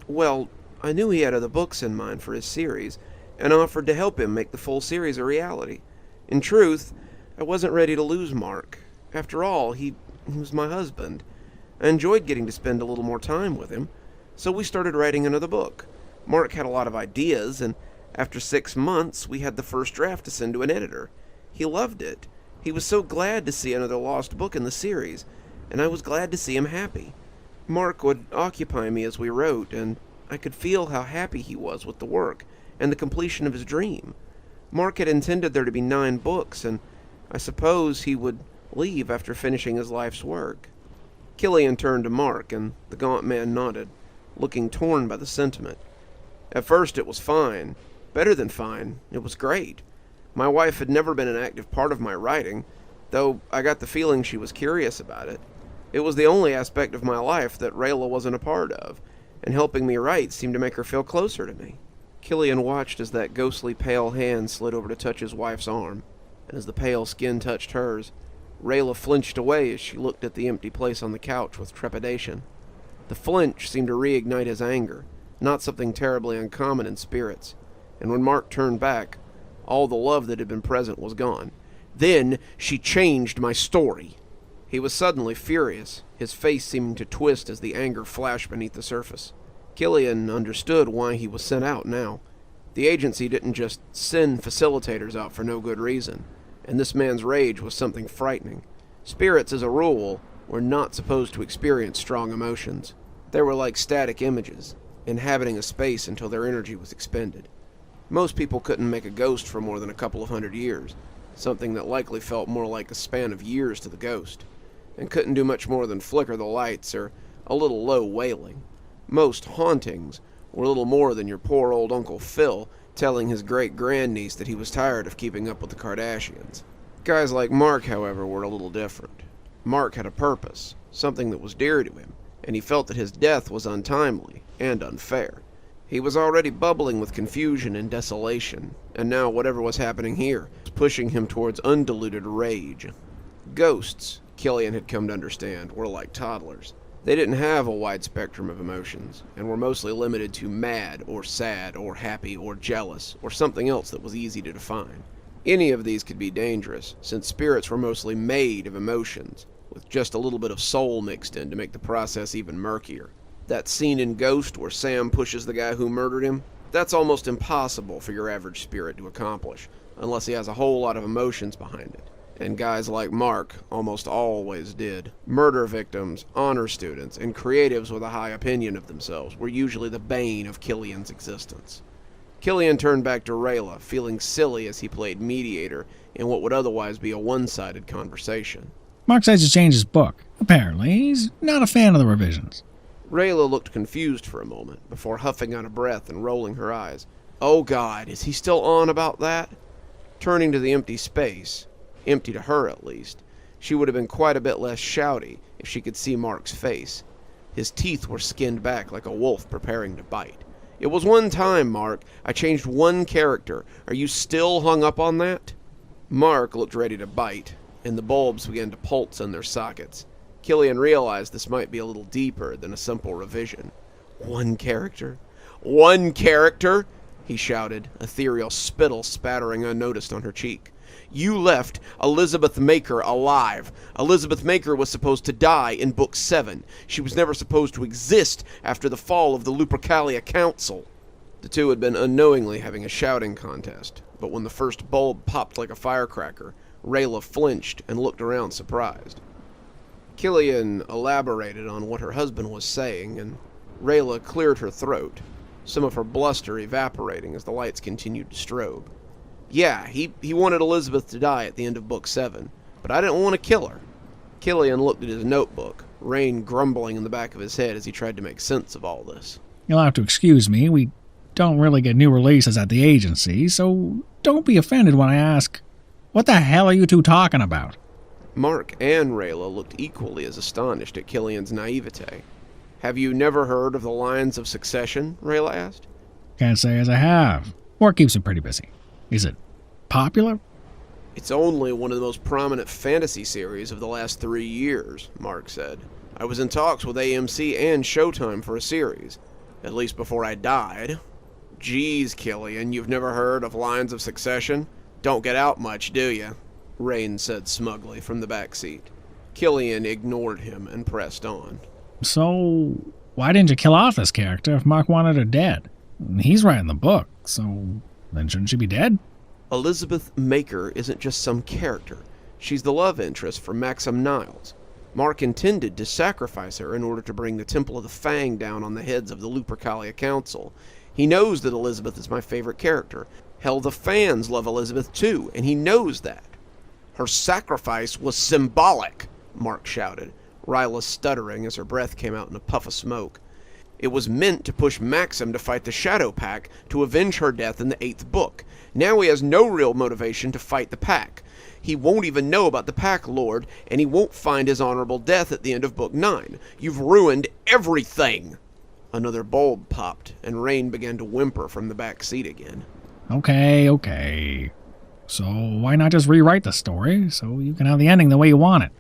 knew he had other books in mind for his series, and offered to help him make the full series a reality. In truth, I wasn't ready to lose Mark. After all, he was my husband. I enjoyed getting to spend a little more time with him, so we started writing another book. Mark had a lot of ideas, and after 6 months, we had the first draft to send to an editor. He loved it. He was so glad to see another lost book in the series, and I was glad to see him happy. Mark would occupy me as we wrote, and I could feel how happy he was with the work and the completion of his dream. Mark had intended there to be 9 books, and I suppose he would leave after finishing his life's work. Killian turned to Mark, and the gaunt man nodded, looking torn by the sentiment. At first it was fine. Better than fine. It was great. My wife had never been an active part of my writing, though I got the feeling she was curious about it. It was the only aspect of my life that Rayla wasn't a part of, and helping me write seemed to make her feel closer to me. Killian watched as that ghostly pale hand slid over to touch his wife's arm, and as the pale skin touched hers, Rayla flinched away as she looked at the empty place on the couch with trepidation. The flinch seemed to reignite his anger, not something terribly uncommon in spirits, and when Mark turned back, all the love that had been present was gone. Then she changed my story. He was suddenly furious, his face seeming to twist as the anger flashed beneath the surface. Killian understood why he was sent out now. The agency didn't just send facilitators out for no good reason, and this man's rage was something frightening. Spirits, as a rule, were not supposed to experience strong emotions. They were like static images, inhabiting a space until their energy was expended. Most people couldn't make a ghost for more than a couple of 100 years, something that likely felt more like a span of years to the ghost, and couldn't do much more than flicker the lights or a little low wailing. Most hauntings were little more than your poor old Uncle Phil telling his great-grandniece that he was tired of keeping up with the Kardashians. Guys like Mark, however, were a little different. Mark had a purpose, something that was dear to him, and he felt that his death was untimely and unfair. He was already bubbling with confusion and desolation, and now whatever was happening here was pushing him towards undiluted rage. Ghosts, Killian had come to understand, were like toddlers. They didn't have a wide spectrum of emotions, and were mostly limited to mad, or sad, or happy, or jealous, or something else that was easy to define. Any of these could be dangerous, since spirits were mostly made of emotions, with just a little bit of soul mixed in to make the process even murkier. That scene in Ghost where Sam pushes the guy who murdered him, that's almost impossible for your average spirit to accomplish, unless he has a whole lot of emotions behind it. And guys like Mark almost always did. Murder victims, honor students, and creatives with a high opinion of themselves were usually the bane of Killian's existence. Killian turned back to Rayla, feeling silly as he played mediator in what would otherwise be a one-sided conversation. Mark says to change his book. Apparently, he's not a fan of the revisions. Rayla looked confused for a moment, before huffing out a breath and rolling her eyes. Oh God, is he still on about that? Turning to the empty space, empty to her at least, she would have been quite a bit less shouty if she could see Mark's face. His teeth were skinned back like a wolf preparing to bite. It was one time, Mark. I changed one character. Are you still hung up on that? Mark looked ready to bite, and the bulbs began to pulse in their sockets. Killian realized this might be a little deeper than a simple revision. One character? One character? He shouted, ethereal spittle spattering unnoticed on her cheek. You left Elizabeth Maker alive. Elizabeth Maker was supposed to die in Book 7. She was never supposed to exist after the fall of the Lupercalia Council. The two had been unknowingly having a shouting contest, but when the first bulb popped like a firecracker, Rayla flinched and looked around surprised. Killian elaborated on what her husband was saying, and Rayla cleared her throat, some of her bluster evaporating as the lights continued to strobe. Yeah, he wanted Elizabeth to die at the end of Book 7, but I didn't want to kill her. Killian looked at his notebook, rain grumbling in the back of his head as he tried to make sense of all this. You'll have to excuse me. We don't really get new releases at the agency, so don't be offended when I ask, what the hell are you two talking about? Mark and Rayla looked equally as astonished at Killian's naivete. Have you never heard of the Lines of Succession? Rayla asked. Can't say as I have. Work keeps him pretty busy. Is it popular? It's only one of the most prominent fantasy series of the last 3 years, Mark said. I was in talks with AMC and Showtime for a series, at least before I died. Geez, Killian, you've never heard of Lines of Succession? Don't get out much, do you? Rain said smugly from the back seat. Killian ignored him and pressed on. So, why didn't you kill off this character if Mark wanted her dead? He's writing the book, so then shouldn't she be dead? Elizabeth Maker isn't just some character. She's the love interest for Maxim Niles. Mark intended to sacrifice her in order to bring the Temple of the Fang down on the heads of the Lupercalia Council. He knows that Elizabeth is my favorite character. Hell, the fans love Elizabeth too, and he knows that. Her sacrifice was symbolic, Mark shouted, Ryla stuttering as her breath came out in a puff of smoke. It was meant to push Maxim to fight the Shadow Pack to avenge her death in the 8th book. Now he has no real motivation to fight the Pack. He won't even know about the Pack Lord, and he won't find his honorable death at the end of Book 9. You've ruined everything! Another bulb popped, and Rain began to whimper from the back seat again. Okay. So why not just rewrite the story so you can have the ending the way you want it?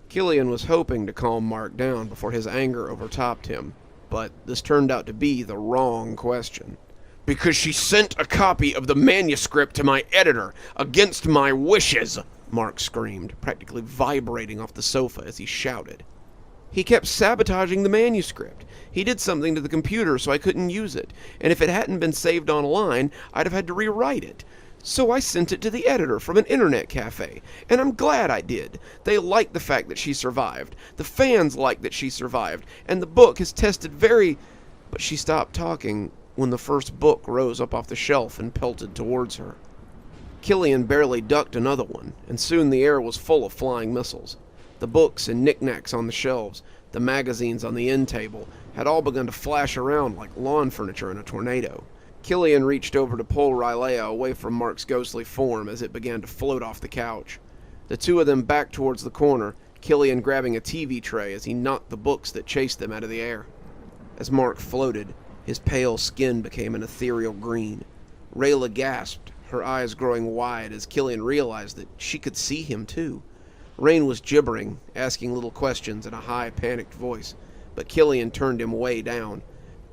Killian was hoping to calm Mark down before his anger overtopped him, but this turned out to be the wrong question. Because she sent a copy of the manuscript to my editor, against my wishes, Mark screamed, practically vibrating off the sofa as he shouted. He kept sabotaging the manuscript. He did something to the computer so I couldn't use it, and if it hadn't been saved online, I'd have had to rewrite it. So I sent it to the editor from an internet cafe, and I'm glad I did. They liked the fact that she survived. The fans liked that she survived, and the book has tested very... But she stopped talking when the first book rose up off the shelf and pelted towards her. Killian barely ducked another one, and soon the air was full of flying missiles. The books and knickknacks on the shelves, the magazines on the end table, had all begun to flash around like lawn furniture in a tornado. Killian reached over to pull Rylea away from Mark's ghostly form as it began to float off the couch. The two of them backed towards the corner, Killian grabbing a TV tray as he knocked the books that chased them out of the air. As Mark floated, his pale skin became an ethereal green. Rayla gasped, her eyes growing wide as Killian realized that she could see him too. Rain was gibbering, asking little questions in a high, panicked voice, but Killian turned him way down.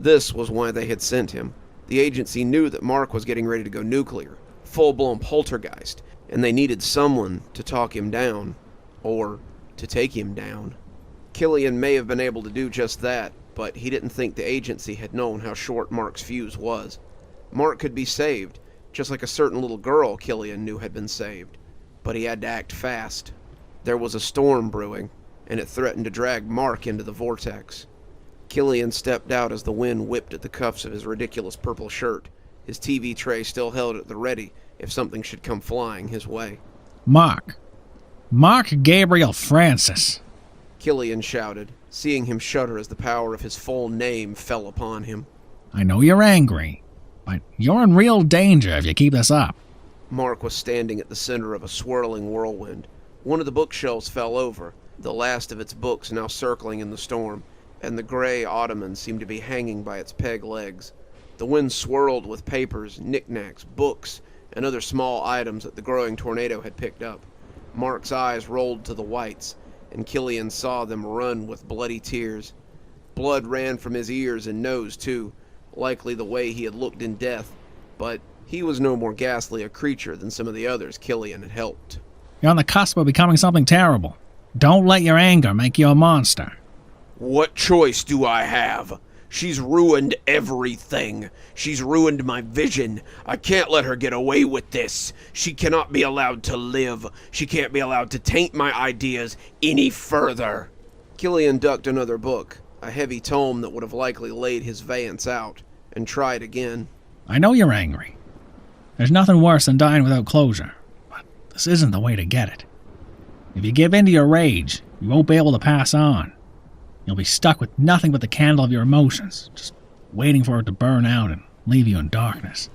This was why they had sent him. The agency knew that Mark was getting ready to go nuclear, full-blown poltergeist, and they needed someone to talk him down, or to take him down. Killian may have been able to do just that, but he didn't think the agency had known how short Mark's fuse was. Mark could be saved, just like a certain little girl Killian knew had been saved, but he had to act fast. There was a storm brewing, and it threatened to drag Mark into the vortex. Killian stepped out as the wind whipped at the cuffs of his ridiculous purple shirt, his TV tray still held at the ready if something should come flying his way. Mark Gabriel Francis, Killian shouted, seeing him shudder as the power of his full name fell upon him. I know you're angry, but you're in real danger if you keep this up. Mark was standing at the center of a swirling whirlwind. One of the bookshelves fell over, the last of its books now circling in the storm, and the gray ottoman seemed to be hanging by its peg legs. The wind swirled with papers, knickknacks, books, and other small items that the growing tornado had picked up. Mark's eyes rolled to the whites, and Killian saw them run with bloody tears. Blood ran from his ears and nose, too, likely the way he had looked in death, but he was no more ghastly a creature than some of the others Killian had helped. You're on the cusp of becoming something terrible. Don't let your anger make you a monster. What choice do I have? She's ruined everything. She's ruined my vision. I can't let her get away with this. She cannot be allowed to live. She can't be allowed to taint my ideas any further. Killian ducked another book. a heavy tome that would have likely laid his Vance out, and tried again. I know you're angry. There's nothing worse than dying without closure, but this isn't the way to get it. If you give in to your rage, you won't be able to pass on. You'll be stuck with nothing but the candle of your emotions, just waiting for it to burn out and leave you in darkness.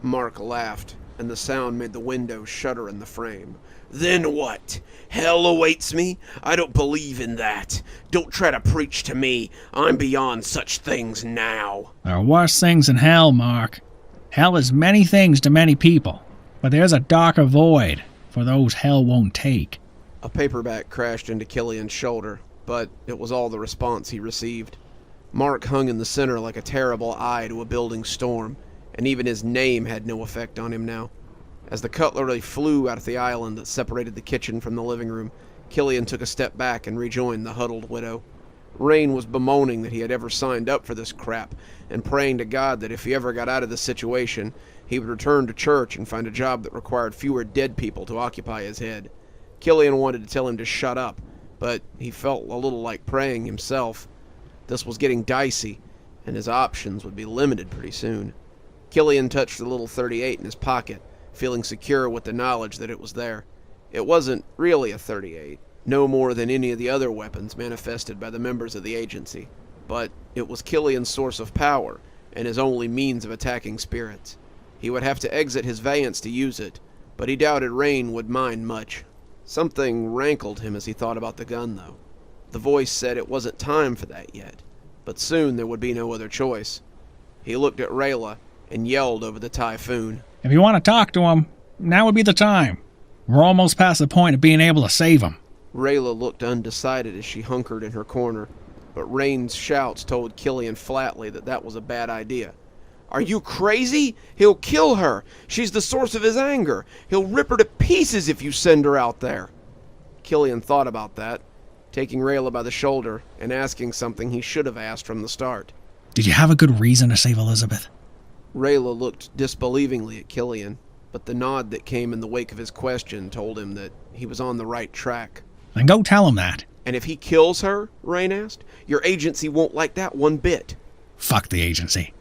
Mark laughed, and the sound made the window shudder in the frame. Then what? Hell awaits me? I don't believe in that. Don't try to preach to me. I'm beyond such things now. There are worse things than hell, Mark. Hell is many things to many people, but there's a darker void for those hell won't take. A paperback crashed into Killian's shoulder, but it was all the response he received. Mark hung in the center like a terrible eye to a building storm, and even his name had no effect on him now. As the cutlery flew out of the island that separated the kitchen from the living room, Killian took a step back and rejoined the huddled widow. Rain was bemoaning that he had ever signed up for this crap, and praying to God that if he ever got out of this situation, he would return to church and find a job that required fewer dead people to occupy his head. Killian wanted to tell him to shut up, but he felt a little like praying himself. This was getting dicey, and his options would be limited pretty soon. Killian touched the little .38 in his pocket, feeling secure with the knowledge that it was there. It wasn't really a .38, no more than any of the other weapons manifested by the members of the agency, but it was Killian's source of power and his only means of attacking spirits. He would have to exit his Vance to use it, but he doubted Rain would mind much. Something rankled him as he thought about the gun, though. The voice said it wasn't time for that yet, but soon there would be no other choice. He looked at Rayla and yelled over the typhoon. If you want to talk to him, now would be the time. We're almost past the point of being able to save him. Rayla looked undecided as she hunkered in her corner, but Rain's shouts told Killian flatly that that was a bad idea. Are you crazy? He'll kill her. She's the source of his anger. He'll rip her to pieces if you send her out there. Killian thought about that, taking Rayla by the shoulder and asking something he should have asked from the start. Did you have a good reason to save Elizabeth? Rayla looked disbelievingly at Killian, but the nod that came in the wake of his question told him that he was on the right track. Then go tell him that. And if he kills her, Rain asked, your agency won't like that one bit. Fuck the agency.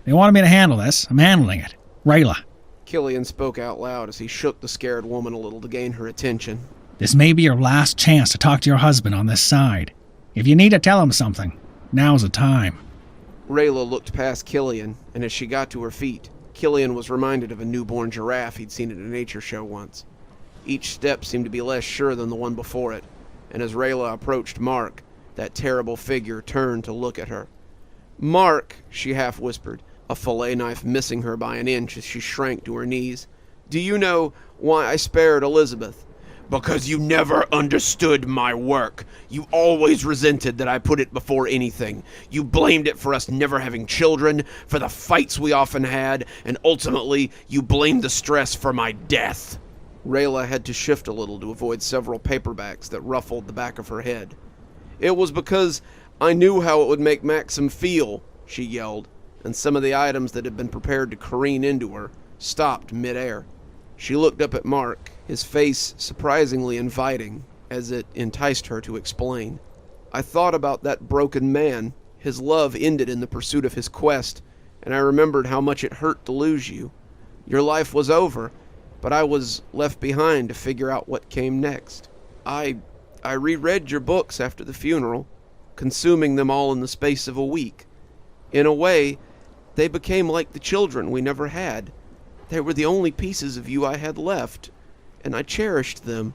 They wanted me to handle this. I'm handling it. Rayla. Killian spoke out loud as he shook the scared woman a little to gain her attention. This may be your last chance to talk to your husband on this side. If you need to tell him something, now's the time. Rayla looked past Killian, and as she got to her feet, Killian was reminded of a newborn giraffe he'd seen at a nature show once. Each step seemed to be less sure than the one before it, and as Rayla approached Mark, that terrible figure turned to look at her. Mark, she half whispered, a fillet knife missing her by an inch as she shrank to her knees. Do you know why I spared Elizabeth? Because you never understood my work. You always resented that I put it before anything. You blamed it for us never having children, for the fights we often had, and ultimately you blamed the stress for my death. Rayla had to shift a little to avoid several paperbacks that ruffled the back of her head. It was because I knew how it would make Maxim feel, she yelled, and some of the items that had been prepared to careen into her stopped midair. She looked up at Mark, his face surprisingly inviting, as it enticed her to explain. I thought about that broken man. His love ended in the pursuit of his quest, and I remembered how much it hurt to lose you. Your life was over, but I was left behind to figure out what came next. I reread your books after the funeral, consuming them all in the space of a week. In a way, they became like the children we never had. They were the only pieces of you I had left, and I cherished them.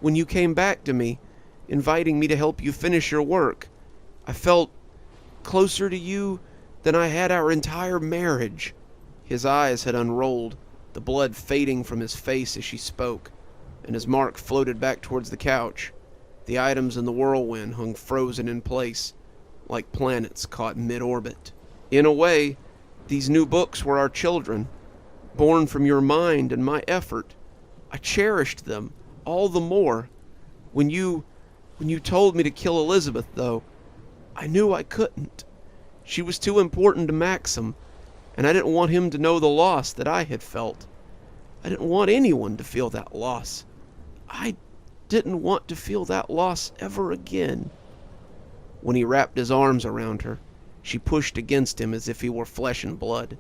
When you came back to me, inviting me to help you finish your work, I felt closer to you than I had our entire marriage. His eyes had unrolled, the blood fading from his face as she spoke, and as Mark floated back towards the couch, the items in the whirlwind hung frozen in place, like planets caught mid-orbit. In a way, these new books were our children, born from your mind and my effort. I cherished them all the more. When you told me to kill Elizabeth, though, I knew I couldn't. She was too important to Maxim, and I didn't want him to know the loss that I had felt. I didn't want anyone to feel that loss. I didn't want to feel that loss ever again. When he wrapped his arms around her, she pushed against him as if he were flesh and blood.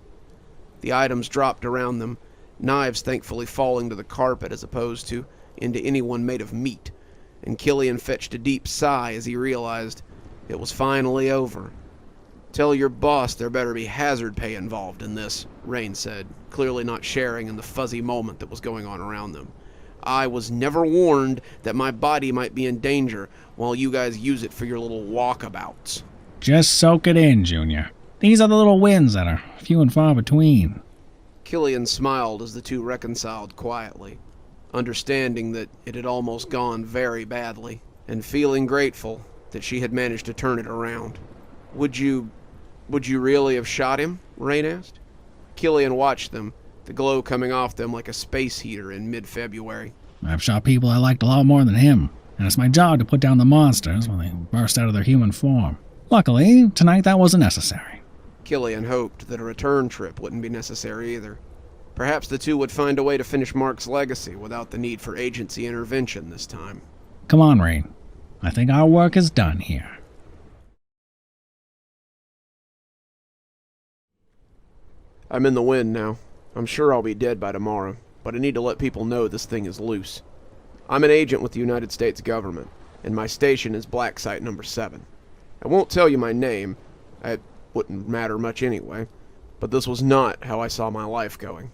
The items dropped around them, knives thankfully falling to the carpet as opposed to into anyone made of meat, and Killian fetched a deep sigh as he realized it was finally over. "Tell your boss there better be hazard pay involved in this," Rain said, clearly not sharing in the fuzzy moment that was going on around them. "I was never warned that my body might be in danger while you guys use it for your little walkabouts." Just soak it in, Junior. These are the little wins that are few and far between. Killian smiled as the two reconciled quietly, understanding that it had almost gone very badly, and feeling grateful that she had managed to turn it around. Would you really have shot him?" Rain asked. Killian watched them, the glow coming off them like a space heater in mid-February. I've shot people I liked a lot more than him, and it's my job to put down the monsters when they burst out of their human form. Luckily, tonight that wasn't necessary. Killian hoped that a return trip wouldn't be necessary either. Perhaps the two would find a way to finish Mark's legacy without the need for agency intervention this time. Come on, Rain. I think our work is done here. I'm in the wind now. I'm sure I'll be dead by tomorrow, but I need to let people know this thing is loose. I'm an agent with the United States government, and my station is Black Site number 7. I won't tell you my name. It wouldn't matter much anyway, but this was not how I saw my life going.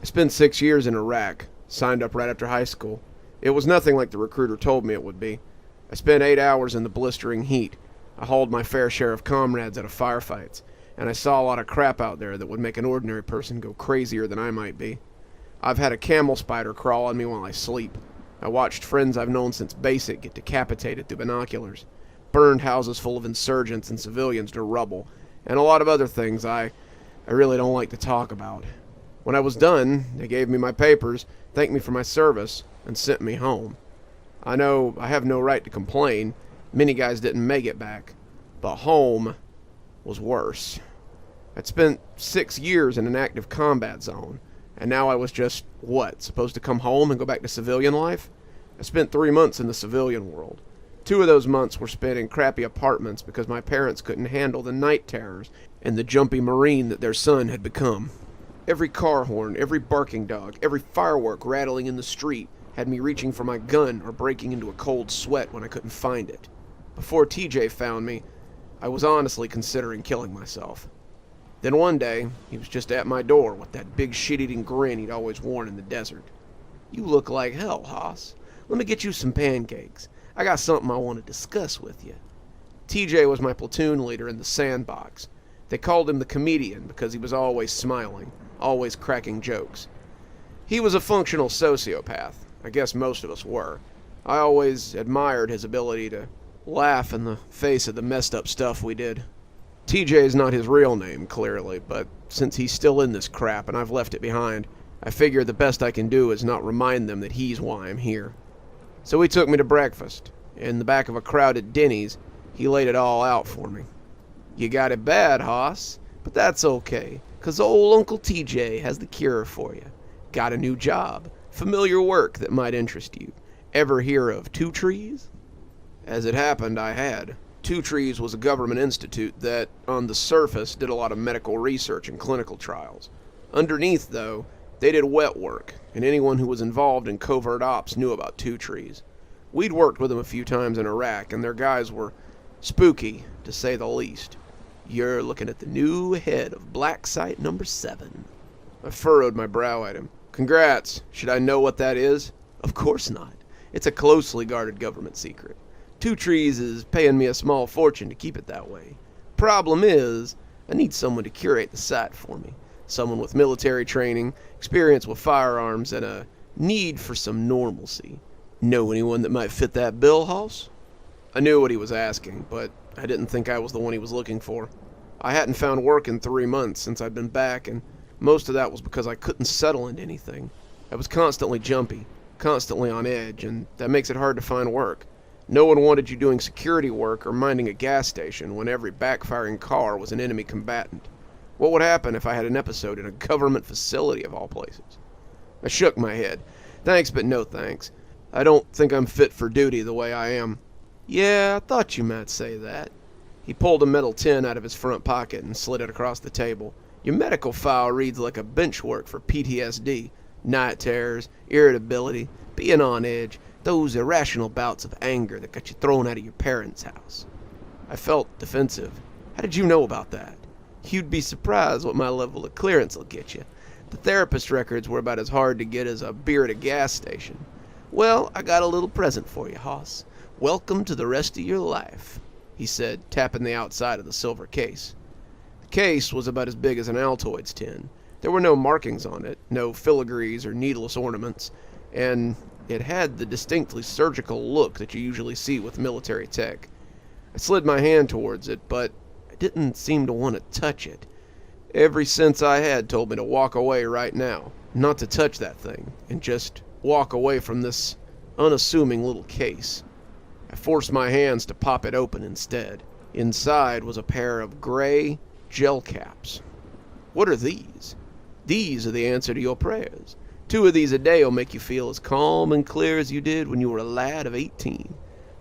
I spent 6 years in Iraq, signed up right after high school. It was nothing like the recruiter told me it would be. I spent 8 hours in the blistering heat. I hauled my fair share of comrades out of firefights, and I saw a lot of crap out there that would make an ordinary person go crazier than I might be. I've had a camel spider crawl on me while I sleep. I watched friends I've known since basic get decapitated through binoculars, burned houses full of insurgents and civilians to rubble, and a lot of other things I really don't like to talk about. When I was done, they gave me my papers, thanked me for my service, and sent me home. I know I have no right to complain. Many guys didn't make it back, but home was worse. I'd spent 6 years in an active combat zone, and now I was just, supposed to come home and go back to civilian life? I spent 3 months in the civilian world. 2 of those months were spent in crappy apartments because my parents couldn't handle the night terrors and the jumpy Marine that their son had become. Every car horn, every barking dog, every firework rattling in the street had me reaching for my gun or breaking into a cold sweat when I couldn't find it. Before TJ found me, I was honestly considering killing myself. Then one day, he was just at my door with that big shit-eating grin he'd always worn in the desert. "You look like hell, Hoss. Let me get you some pancakes. I got something I want to discuss with you." TJ was my platoon leader in the sandbox. They called him the comedian because he was always smiling, always cracking jokes. He was a functional sociopath. I guess most of us were. I always admired his ability to laugh in the face of the messed up stuff we did. TJ is not his real name, clearly, but since he's still in this crap and I've left it behind, I figure the best I can do is not remind them that he's why I'm here. So he took me to breakfast. In the back of a crowded Denny's, he laid it all out for me. "You got it bad, Hoss, but that's okay, 'cause old Uncle TJ has the cure for you. Got a new job, familiar work that might interest you. Ever hear of Two Trees?" As it happened, I had. Two Trees was a government institute that, on the surface, did a lot of medical research and clinical trials. Underneath, though, they did wet work, and anyone who was involved in covert ops knew about Two Trees. We'd worked with them a few times in Iraq, and their guys were spooky, to say the least. "You're looking at the new head of Black Site number 7. I furrowed my brow at him. "Congrats. Should I know what that is?" "Of course not. It's a closely guarded government secret. Two Trees is paying me a small fortune to keep it that way. Problem is, I need someone to curate the site for me. Someone with military training, experience with firearms, and a need for some normalcy. Know anyone that might fit that bill, Hoss?" I knew what he was asking, but I didn't think I was the one he was looking for. I hadn't found work in 3 months since I'd been back, and most of that was because I couldn't settle into anything. I was constantly jumpy, constantly on edge, and that makes it hard to find work. No one wanted you doing security work or minding a gas station when every backfiring car was an enemy combatant. What would happen if I had an episode in a government facility of all places? I shook my head. Thanks, but no thanks. I don't think I'm fit for duty the way I am. Yeah, I thought you might say that. He pulled a metal tin out of his front pocket and slid it across the table. Your medical file reads like a benchwork for PTSD, night terrors, irritability, being on edge, those irrational bouts of anger that got you thrown out of your parents' house. I felt defensive. How did you know about that? You'd be surprised what my level of clearance will get you. The therapist records were about as hard to get as a beer at a gas station. Well, I got a little present for you, Hoss. Welcome to the rest of your life, he said, tapping the outside of the silver case. The case was about as big as an Altoids tin. There were no markings on it, no filigrees or needless ornaments, and it had the distinctly surgical look that you usually see with military tech. I slid my hand towards it, but I didn't seem to want to touch it. Every sense I had told me to walk away right now, not to touch that thing, and just walk away from this unassuming little case. I forced my hands to pop it open instead. Inside was a pair of gray gel caps. What are these? These are the answer to your prayers. 2 of these a day will make you feel as calm and clear as you did when you were a lad of 18.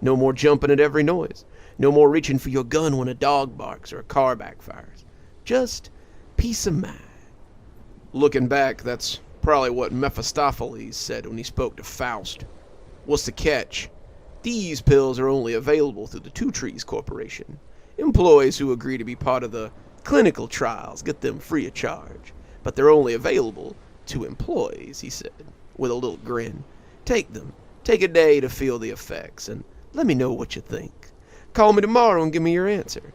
No more jumping at every noise. No more reaching for your gun when a dog barks or a car backfires. Just peace of mind. Looking back, that's probably what Mephistopheles said when he spoke to Faust. What's the catch? These pills are only available through the Two Trees Corporation. Employees who agree to be part of the clinical trials get them free of charge. But they're only available to employees, he said, with a little grin. Take them. Take a day to feel the effects, and let me know what you think. Call me tomorrow and give me your answer.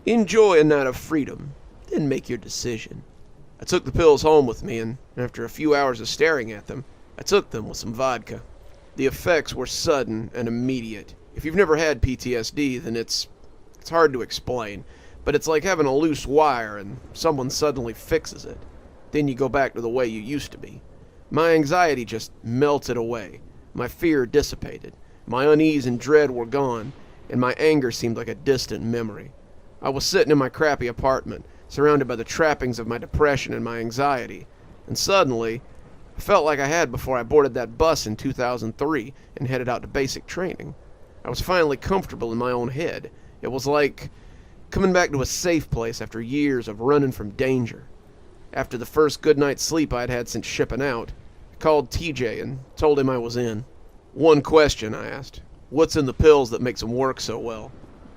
Enjoy a night of freedom, then make your decision. I took the pills home with me, and after a few hours of staring at them, I took them with some vodka. The effects were sudden and immediate. If you've never had PTSD, then it's hard to explain, but it's like having a loose wire and someone suddenly fixes it. Then you go back to the way you used to be. My anxiety just melted away. My fear dissipated. My unease and dread were gone, and my anger seemed like a distant memory. I was sitting in my crappy apartment, surrounded by the trappings of my depression and my anxiety, and suddenly, I felt like I had before I boarded that bus in 2003 and headed out to basic training. I was finally comfortable in my own head. It was like coming back to a safe place after years of running from danger. After the first good night's sleep I'd had since shipping out, I called TJ and told him I was in. One question, I asked. What's in the pills that makes them work so well?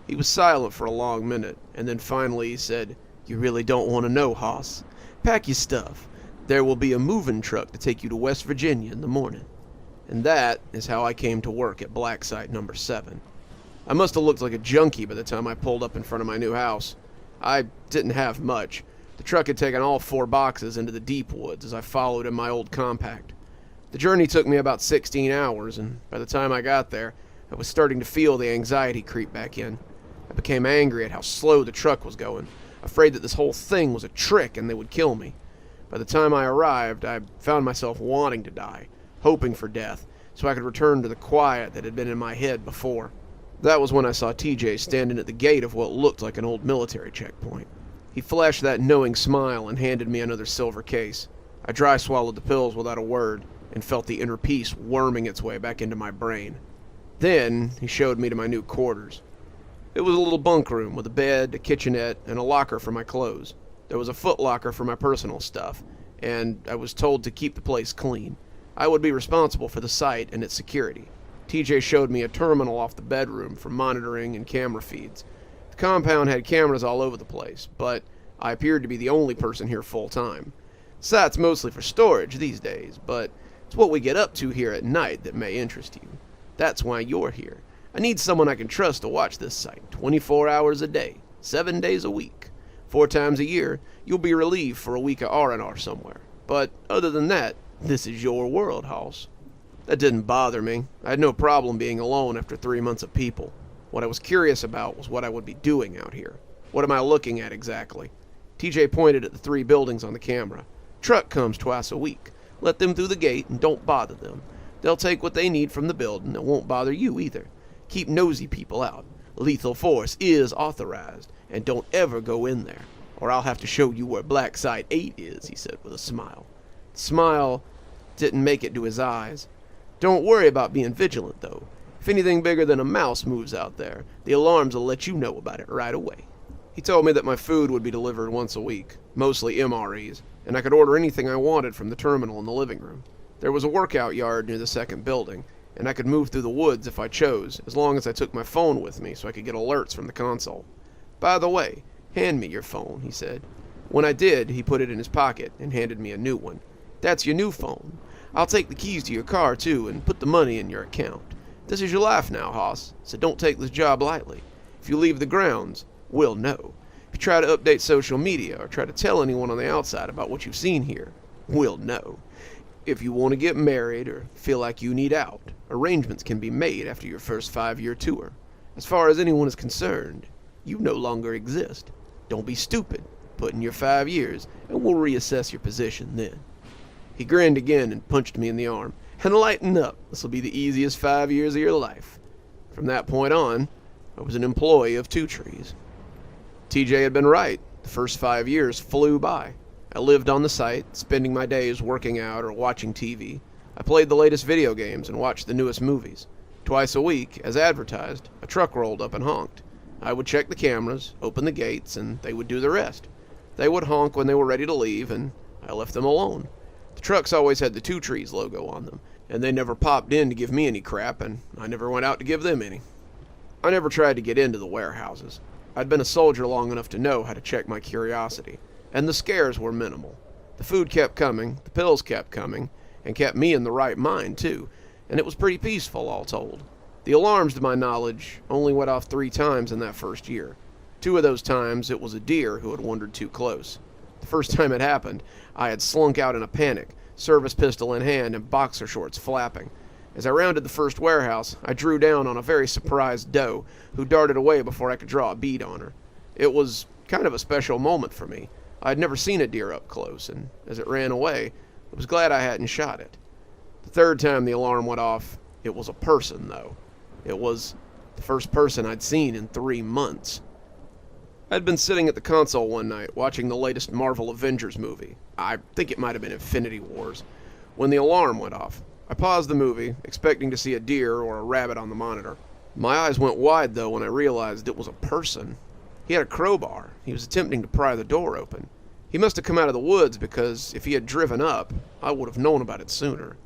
He was silent for a long minute, and then finally he said, You really don't want to know, Hoss. Pack your stuff. There will be a moving truck to take you to West Virginia in the morning. And that is how I came to work at Black Site number 7. I must have looked like a junkie by the time I pulled up in front of my new house. I didn't have much. The truck had taken all 4 boxes into the deep woods as I followed in my old compact. The journey took me about 16 hours, and by the time I got there, I was starting to feel the anxiety creep back in. I became angry at how slow the truck was going, afraid that this whole thing was a trick and they would kill me. By the time I arrived, I found myself wanting to die, hoping for death, so I could return to the quiet that had been in my head before. That was when I saw TJ standing at the gate of what looked like an old military checkpoint. He flashed that knowing smile and handed me another silver case. I dry swallowed the pills without a word and felt the inner peace worming its way back into my brain. Then he showed me to my new quarters. It was a little bunk room with a bed, a kitchenette, and a locker for my clothes. There was a foot locker for my personal stuff, and I was told to keep the place clean. I would be responsible for the site and its security. TJ showed me a terminal off the bedroom for monitoring and camera feeds. The compound had cameras all over the place, but I appeared to be the only person here full-time. The site's mostly for storage these days, but it's what we get up to here at night that may interest you. That's why you're here. I need someone I can trust to watch this site 24 hours a day, 7 days a week. 4 times a year, you'll be relieved for a week of R&R somewhere. But other than that, this is your world, Hoss. That didn't bother me. I had no problem being alone after 3 months of people. What I was curious about was what I would be doing out here. What am I looking at exactly? TJ pointed at the 3 buildings on the camera. Truck comes twice a week. Let them through the gate and don't bother them. They'll take what they need from the building and won't bother you either. Keep nosy people out. Lethal force is authorized, and don't ever go in there, or I'll have to show you where Black Site 8 is, he said with a smile. The smile didn't make it to his eyes. Don't worry about being vigilant, though. If anything bigger than a mouse moves out there, the alarms will let you know about it right away. He told me that my food would be delivered once a week, mostly MREs, and I could order anything I wanted from the terminal in the living room. There was a workout yard near the second building, and I could move through the woods if I chose, as long as I took my phone with me so I could get alerts from the console. By the way, hand me your phone, he said. When I did, he put it in his pocket and handed me a new one. That's your new phone. I'll take the keys to your car, too, and put the money in your account. This is your life now, Hoss, so don't take this job lightly. If you leave the grounds, we'll know. If you try to update social media or try to tell anyone on the outside about what you've seen here, we'll know. If you want to get married or feel like you need out, arrangements can be made after your first 5-year tour. As far as anyone is concerned, you no longer exist. Don't be stupid. Put in your 5 years, and we'll reassess your position then. He grinned again and punched me in the arm. And lighten up. This will be the easiest 5 years of your life. From that point on, I was an employee of Two Trees. TJ had been right. The first 5 years flew by. I lived on the site, spending my days working out or watching TV. I played the latest video games and watched the newest movies. Twice a week, as advertised, a truck rolled up and honked. I would check the cameras, open the gates, and they would do the rest. They would honk when they were ready to leave, and I left them alone. The trucks always had the Two Trees logo on them, and they never popped in to give me any crap, and I never went out to give them any. I never tried to get into the warehouses. I'd been a soldier long enough to know how to check my curiosity, and the scares were minimal. The food kept coming, the pills kept coming, and kept me in the right mind, too, and it was pretty peaceful, all told. The alarms, to my knowledge, only went off 3 times in that first year. 2 of those times, it was a deer who had wandered too close. The first time it happened, I had slunk out in a panic, service pistol in hand and boxer shorts flapping. As I rounded the first warehouse, I drew down on a very surprised doe who darted away before I could draw a bead on her. It was kind of a special moment for me. I had never seen a deer up close, and as it ran away, I was glad I hadn't shot it. The third time the alarm went off, it was a person, though. It was the first person I'd seen in 3 months. I'd been sitting at the console one night watching the latest Marvel Avengers movie. I think it might have been Infinity Wars. When the alarm went off, I paused the movie, expecting to see a deer or a rabbit on the monitor. My eyes went wide, though, when I realized it was a person. He had a crowbar. He was attempting to pry the door open. He must have come out of the woods because if he had driven up, I would have known about it sooner.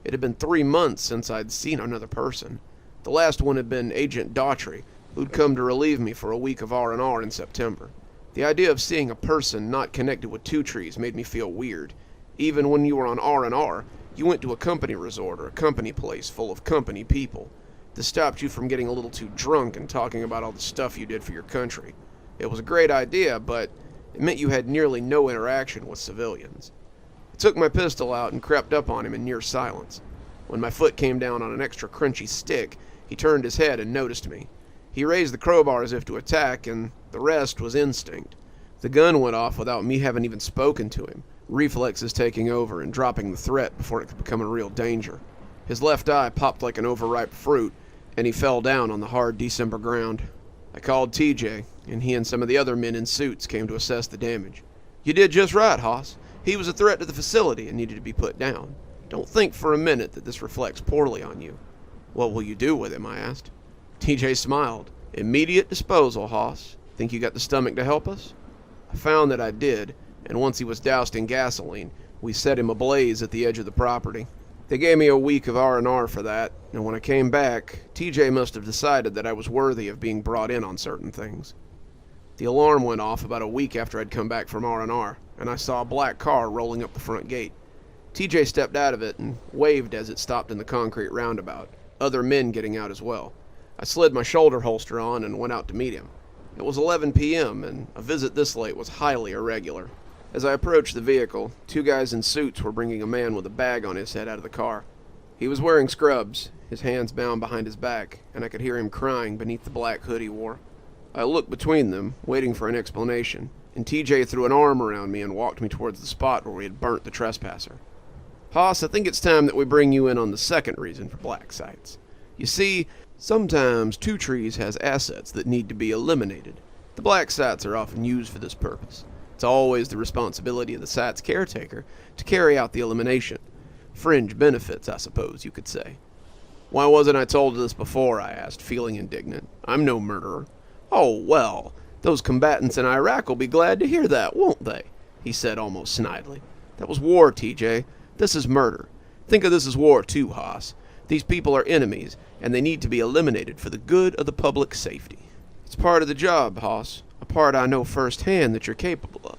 It had been 3 months since I'd seen another person. The last one had been Agent Daughtry, who'd come to relieve me for a week of R&R in September. The idea of seeing a person not connected with Two Trees made me feel weird. Even when you were on R&R, you went to a company resort or a company place full of company people. This stopped you from getting a little too drunk and talking about all the stuff you did for your country. It was a great idea, but it meant you had nearly no interaction with civilians. I took my pistol out and crept up on him in near silence. When my foot came down on an extra crunchy stick, he turned his head and noticed me. He raised the crowbar as if to attack, and the rest was instinct. The gun went off without me having even spoken to him, reflexes taking over and dropping the threat before it could become a real danger. His left eye popped like an overripe fruit, and he fell down on the hard December ground. I called TJ, and he and some of the other men in suits came to assess the damage. You did just right, Hoss. He was a threat to the facility and needed to be put down. Don't think for a minute that this reflects poorly on you. What will you do with him, I asked. TJ smiled. Immediate disposal, Hoss. Think you got the stomach to help us? I found that I did, and once he was doused in gasoline, we set him ablaze at the edge of the property. They gave me a week of R&R for that, and when I came back, TJ must have decided that I was worthy of being brought in on certain things. The alarm went off about a week after I'd come back from R&R, and I saw a black car rolling up the front gate. TJ stepped out of it and waved as it stopped in the concrete roundabout, other men getting out as well. I slid my shoulder holster on and went out to meet him. It was 11 p.m., and a visit this late was highly irregular. As I approached the vehicle, 2 guys in suits were bringing a man with a bag on his head out of the car. He was wearing scrubs, his hands bound behind his back, and I could hear him crying beneath the black hood he wore. I looked between them, waiting for an explanation, and TJ threw an arm around me and walked me towards the spot where we had burnt the trespasser. Hoss, I think it's time that we bring you in on the second reason for black sites. You see, sometimes Two Trees has assets that need to be eliminated. The black sites are often used for this purpose. It's always the responsibility of the site's caretaker to carry out the elimination. Fringe benefits, I suppose you could say. Why wasn't I told this before, I asked, feeling indignant. I'm no murderer. Oh, well, those combatants in Iraq will be glad to hear that, won't they? He said almost snidely. That was war, TJ. This is murder. Think of this as war too, Haas. These people are enemies, and they need to be eliminated for the good of the public safety. It's part of the job, Haas. A part I know firsthand that you're capable of.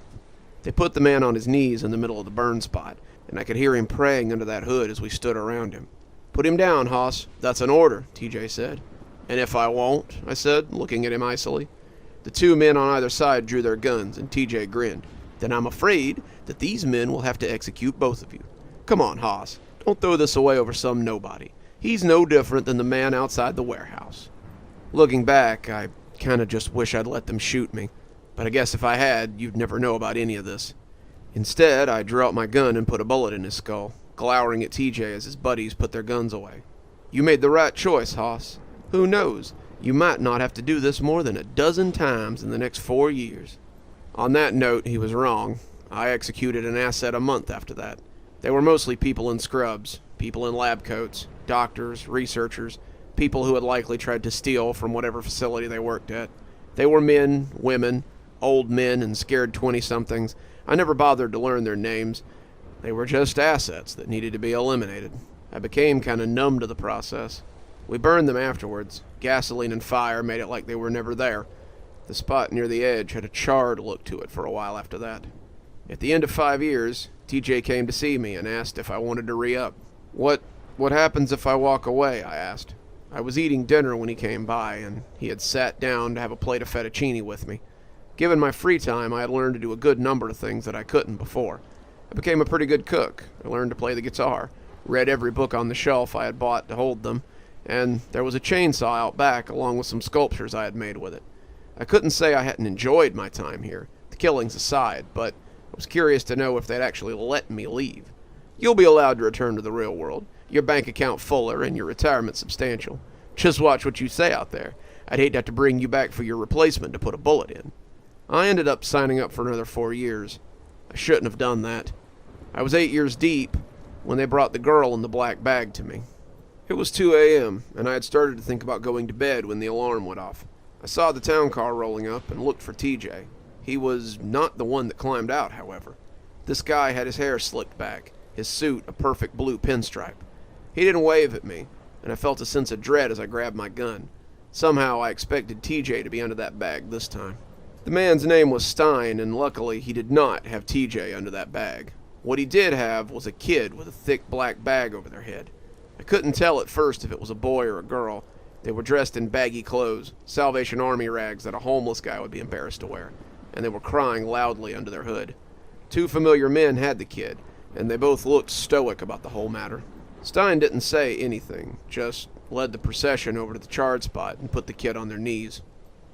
They put the man on his knees in the middle of the burn spot, and I could hear him praying under that hood as we stood around him. Put him down, Haas. That's an order, TJ said. And if I won't, I said, looking at him icily. The two men on either side drew their guns, and TJ grinned. Then I'm afraid that these men will have to execute both of you. Come on, Haas. Don't throw this away over some nobody. He's no different than the man outside the warehouse. Looking back, I kinda just wish I'd let them shoot me. But I guess if I had, you'd never know about any of this. Instead, I drew out my gun and put a bullet in his skull, glowering at TJ as his buddies put their guns away. You made the right choice, Haas. Who knows? You might not have to do this more than a dozen times in the next 4 years. On that note, he was wrong. I executed an asset a month after that. They were mostly people in scrubs, people in lab coats, doctors, researchers, people who had likely tried to steal from whatever facility they worked at. They were men, women, old men, and scared 20-somethings. I never bothered to learn their names. They were just assets that needed to be eliminated. I became kind of numb to the process. We burned them afterwards. Gasoline and fire made it like they were never there. The spot near the edge had a charred look to it for a while after that. At the end of 5 years, TJ came to see me and asked if I wanted to re-up. What happens if I walk away? I asked. I was eating dinner when he came by, and he had sat down to have a plate of fettuccine with me. Given my free time, I had learned to do a good number of things that I couldn't before. I became a pretty good cook. I learned to play the guitar, read every book on the shelf I had bought to hold them, and there was a chainsaw out back along with some sculptures I had made with it. I couldn't say I hadn't enjoyed my time here, the killings aside, but I was curious to know if they'd actually let me leave. You'll be allowed to return to the real world, your bank account fuller and your retirement substantial. Just watch what you say out there. I'd hate to have to bring you back for your replacement to put a bullet in. I ended up signing up for another 4 years. I shouldn't have done that. I was 8 years deep when they brought the girl in the black bag to me. It was 2 a.m., and I had started to think about going to bed when the alarm went off. I saw the town car rolling up and looked for TJ. He was not the one that climbed out, however. This guy had his hair slicked back, his suit a perfect blue pinstripe. He didn't wave at me, and I felt a sense of dread as I grabbed my gun. Somehow I expected TJ to be under that bag this time. The man's name was Stein, and luckily he did not have TJ under that bag. What he did have was a kid with a thick black bag over their head. I couldn't tell at first if it was a boy or a girl. They were dressed in baggy clothes, Salvation Army rags that a homeless guy would be embarrassed to wear, and they were crying loudly under their hood. 2 familiar men had the kid, and they both looked stoic about the whole matter. Stein didn't say anything, just led the procession over to the charred spot and put the kid on their knees.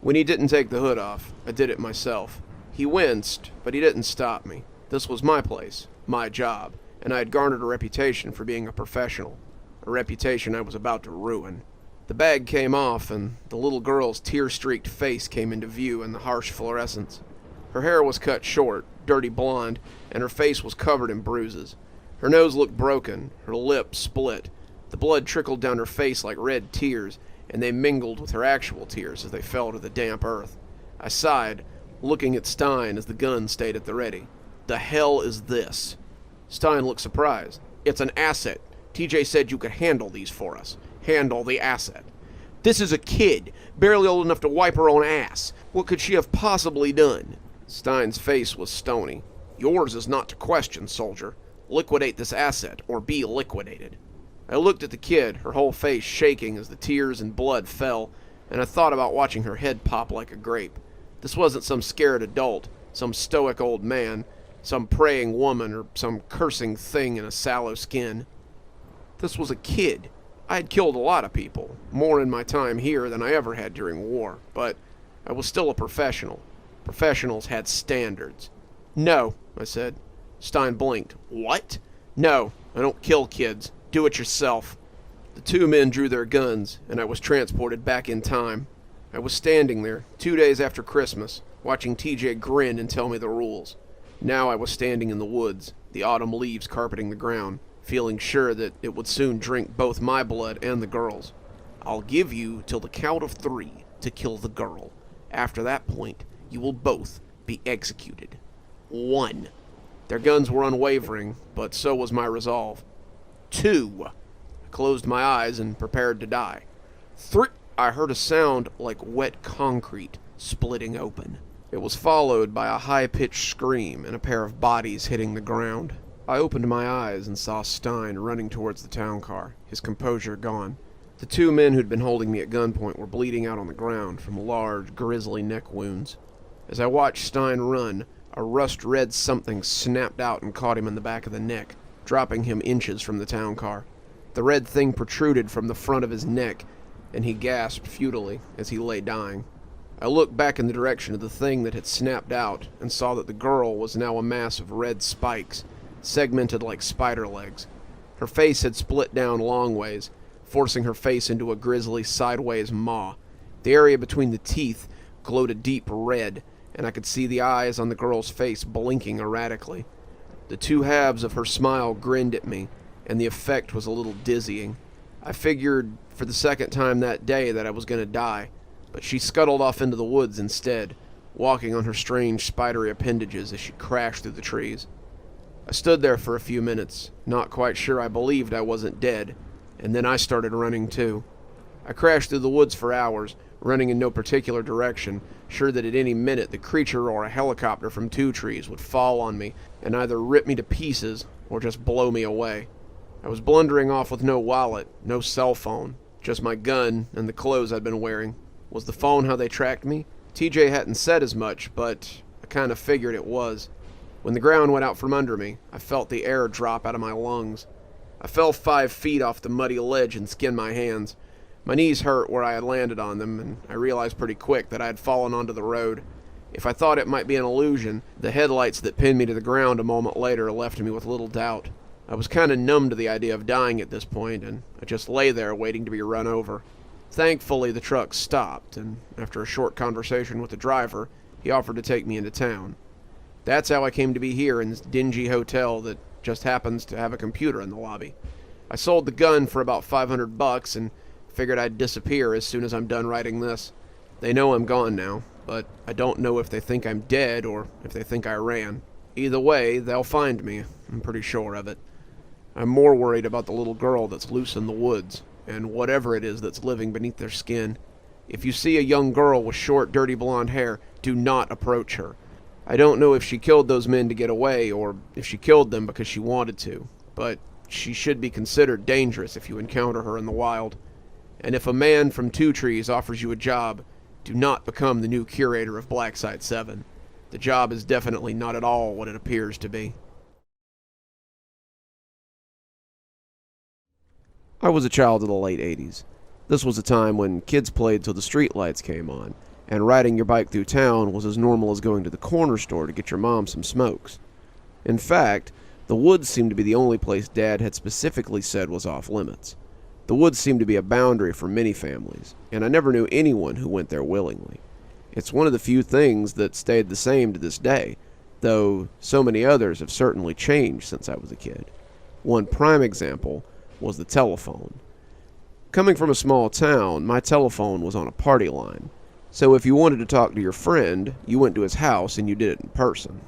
When he didn't take the hood off, I did it myself. He winced, but he didn't stop me. This was my place, my job, and I had garnered a reputation for being a professional, a reputation I was about to ruin. The bag came off, and the little girl's tear-streaked face came into view in the harsh fluorescence. Her hair was cut short, dirty blonde, and her face was covered in bruises. Her nose looked broken, her lip split. The blood trickled down her face like red tears, and they mingled with her actual tears as they fell to the damp earth. I sighed, looking at Stein as the gun stayed at the ready. The hell is this? Stein looked surprised. It's an asset. TJ said you could handle these for us. Handle the asset. This is a kid, barely old enough to wipe her own ass. What could she have possibly done? Stein's face was stony. Yours is not to question, soldier. Liquidate this asset, or be liquidated. I looked at the kid, her whole face shaking as the tears and blood fell, and I thought about watching her head pop like a grape. This wasn't some scared adult, some stoic old man, some praying woman, or some cursing thing in a sallow skin. This was a kid. I had killed a lot of people, more in my time here than I ever had during war, but I was still a professional. Professionals had standards. No, I said. Stein blinked. What? No, I don't kill kids. Do it yourself. The 2 men drew their guns, and I was transported back in time. I was standing there, 2 days after Christmas, watching TJ grin and tell me the rules. Now I was standing in the woods, the autumn leaves carpeting the ground, feeling sure that it would soon drink both my blood and the girl's. I'll give you till the count of 3 to kill the girl. After that point, you will both be executed. 1. Their guns were unwavering, but so was my resolve. 2. I closed my eyes and prepared to die. 3. I heard a sound like wet concrete splitting open. It was followed by a high-pitched scream and a pair of bodies hitting the ground. I opened my eyes and saw Stein running towards the town car, his composure gone. The 2 men who'd been holding me at gunpoint were bleeding out on the ground from large, grisly neck wounds. As I watched Stein run, a rust-red something snapped out and caught him in the back of the neck, dropping him inches from the town car. The red thing protruded from the front of his neck, and he gasped futilely as he lay dying. I looked back in the direction of the thing that had snapped out and saw that the girl was now a mass of red spikes, segmented like spider legs. Her face had split down long ways, forcing her face into a grisly sideways maw. The area between the teeth glowed a deep red, and I could see the eyes on the girl's face blinking erratically. The 2 halves of her smile grinned at me, and the effect was a little dizzying. I figured for the second time that day that I was going to die, but she scuttled off into the woods instead, walking on her strange spidery appendages as she crashed through the trees. I stood there for a few minutes, not quite sure I believed I wasn't dead, and then I started running too. I crashed through the woods for hours, running in no particular direction, sure that at any minute the creature or a helicopter from 2 trees would fall on me and either rip me to pieces or just blow me away. I was blundering off with no wallet, no cell phone, just my gun and the clothes I'd been wearing. Was the phone how they tracked me? TJ hadn't said as much, but I kind of figured it was. When the ground went out from under me, I felt the air drop out of my lungs. I fell 5 feet off the muddy ledge and skinned my hands. My knees hurt where I had landed on them, and I realized pretty quick that I had fallen onto the road. If I thought it might be an illusion, the headlights that pinned me to the ground a moment later left me with little doubt. I was kind of numb to the idea of dying at this point, and I just lay there waiting to be run over. Thankfully, the truck stopped, and after a short conversation with the driver, he offered to take me into town. That's how I came to be here in this dingy hotel that just happens to have a computer in the lobby. I sold the gun for about $500 and figured I'd disappear as soon as I'm done writing this. They know I'm gone now, but I don't know if they think I'm dead or if they think I ran. Either way, they'll find me, I'm pretty sure of it. I'm more worried about the little girl that's loose in the woods, and whatever it is that's living beneath their skin. If you see a young girl with short, dirty blonde hair, do not approach her. I don't know if she killed those men to get away, or if she killed them because she wanted to, but she should be considered dangerous if you encounter her in the wild. And if a man from 2 Trees offers you a job, do not become the new curator of Blacksite 7. The job is definitely not at all what it appears to be. I was a child of the late 80s. This was a time when kids played till the streetlights came on, and riding your bike through town was as normal as going to the corner store to get your mom some smokes. In fact, the woods seemed to be the only place Dad had specifically said was off limits. The woods seemed to be a boundary for many families, and I never knew anyone who went there willingly. It's one of the few things that stayed the same to this day, though so many others have certainly changed since I was a kid. One prime example was the telephone. Coming from a small town, my telephone was on a party line, so if you wanted to talk to your friend, you went to his house and you did it in person.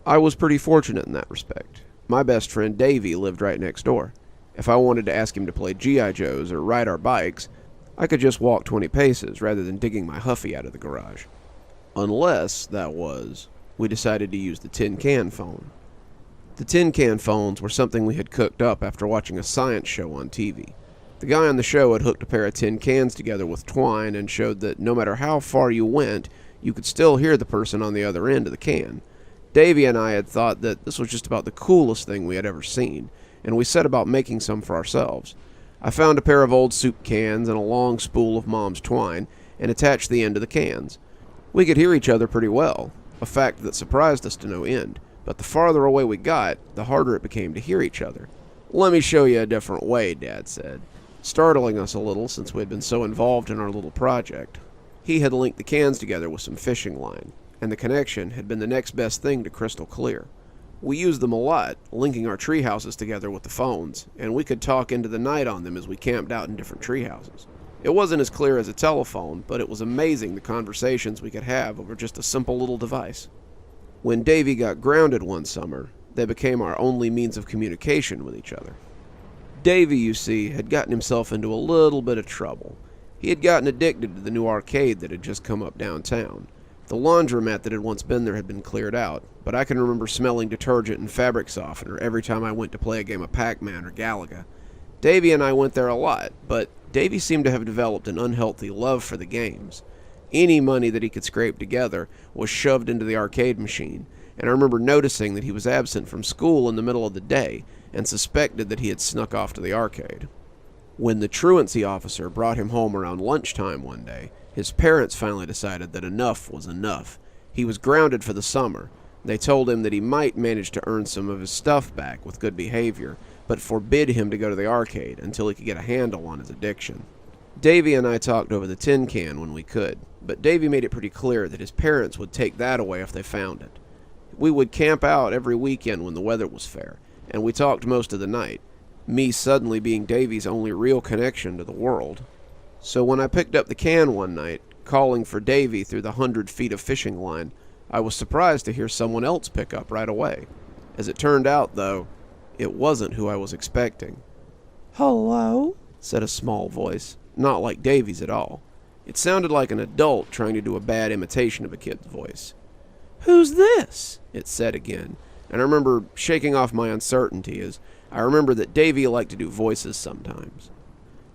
I was pretty fortunate in that respect. My best friend Davey lived right next door. If I wanted to ask him to play G.I. Joes or ride our bikes, I could just walk 20 paces rather than digging my Huffy out of the garage. Unless, that was, we decided to use the tin can phone. The tin can phones were something we had cooked up after watching a science show on TV. The guy on the show had hooked a pair of tin cans together with twine and showed that no matter how far you went, you could still hear the person on the other end of the can. Davey and I had thought that this was just about the coolest thing we had ever seen, and we set about making some for ourselves. I found a pair of old soup cans and a long spool of Mom's twine, and attached the end to the cans. We could hear each other pretty well, a fact that surprised us to no end, but the farther away we got, the harder it became to hear each other. "Let me show you a different way," Dad said, startling us a little since we had been so involved in our little project. He had linked the cans together with some fishing line, and the connection had been the next best thing to crystal clear. We used them a lot, linking our tree houses together with the phones, and we could talk into the night on them as we camped out in different tree houses. It wasn't as clear as a telephone, but it was amazing the conversations we could have over just a simple little device. When Davy got grounded one summer, they became our only means of communication with each other. Davy, you see, had gotten himself into a little bit of trouble. He had gotten addicted to the new arcade that had just come up downtown. The laundromat that had once been there had been cleared out, but I can remember smelling detergent and fabric softener every time I went to play a game of Pac-Man or Galaga. Davy and I went there a lot, but Davy seemed to have developed an unhealthy love for the games. Any money that he could scrape together was shoved into the arcade machine, and I remember noticing that he was absent from school in the middle of the day and suspected that he had snuck off to the arcade. When the truancy officer brought him home around lunchtime one day, his parents finally decided that enough was enough. He was grounded for the summer. They told him that he might manage to earn some of his stuff back with good behavior, but forbid him to go to the arcade until he could get a handle on his addiction. Davy and I talked over the tin can when we could, but Davy made it pretty clear that his parents would take that away if they found it. We would camp out every weekend when the weather was fair, and we talked most of the night, me suddenly being Davy's only real connection to the world. So when I picked up the can one night, calling for Davy through the 100 feet of fishing line, I was surprised to hear someone else pick up right away. As it turned out, though, it wasn't who I was expecting. "Hello?" said a small voice, not like Davy's at all. It sounded like an adult trying to do a bad imitation of a kid's voice. "Who's this?" It said again, and I remember shaking off my uncertainty as I remember that Davy liked to do voices sometimes.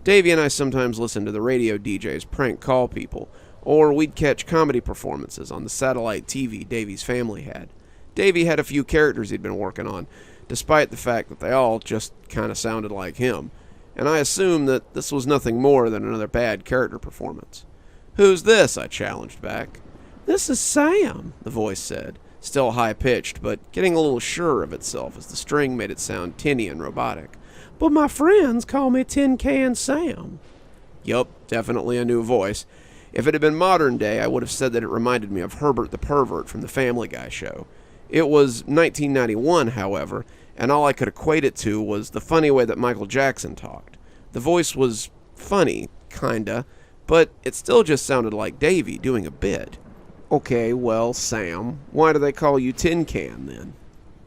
Davy and I sometimes listened to the radio DJs prank call people, or we'd catch comedy performances on the satellite TV Davy's family had. Davy had a few characters he'd been working on, despite the fact that they all just kind of sounded like him, and I assumed that this was nothing more than another bad character performance. "Who's this?" I challenged back. "This is Sam," the voice said, still high-pitched, but getting a little surer of itself as the string made it sound tinny and robotic. "But my friends call me Tin Can Sam." Yup, definitely a new voice. If it had been modern day, I would have said that it reminded me of Herbert the Pervert from the Family Guy show. It was 1991, however, and all I could equate it to was the funny way that Michael Jackson talked. The voice was funny, kinda, but it still just sounded like Davy doing a bit. "Okay, well, Sam, why do they call you Tin Can, then?"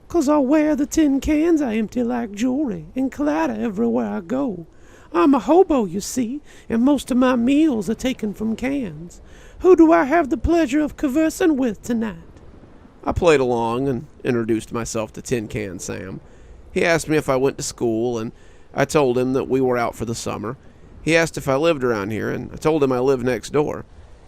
"'Cause I wear the tin cans I empty like jewelry and clatter everywhere I go. I'm a hobo, you see, and most of my meals are taken from cans. Who do I have the pleasure of conversing with tonight?" I played along and introduced myself to Tin Can Sam. He asked me if I went to school, and I told him that we were out for the summer. He asked if I lived around here, and I told him I lived next door.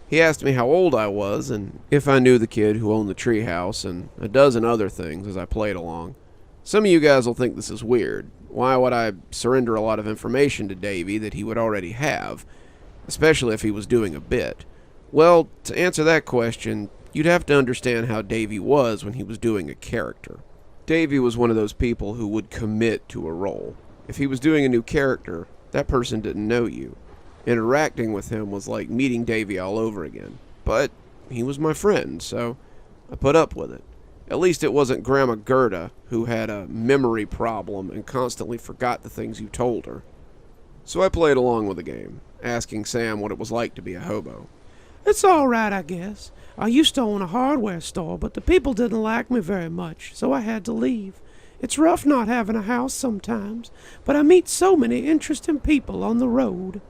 He asked me how old I was, and if I knew the kid who owned the treehouse, and a dozen other things as I played along. Some of you guys will think this is weird. Why would I surrender a lot of information to Davy that he would already have, especially if he was doing a bit? Well, to answer that question, you'd have to understand how Davy was when he was doing a character. Davy was one of those people who would commit to a role. If he was doing a new character, that person didn't know you. Interacting with him was like meeting Davy all over again. But he was my friend, so I put up with it. At least it wasn't Grandma Gerda, who had a memory problem and constantly forgot the things you told her. So I played along with the game, asking Sam what it was like to be a hobo. "It's all right, I guess. I used to own a hardware store, but the people didn't like me very much, so I had to leave. It's rough not having a house sometimes, but I meet so many interesting people on the road."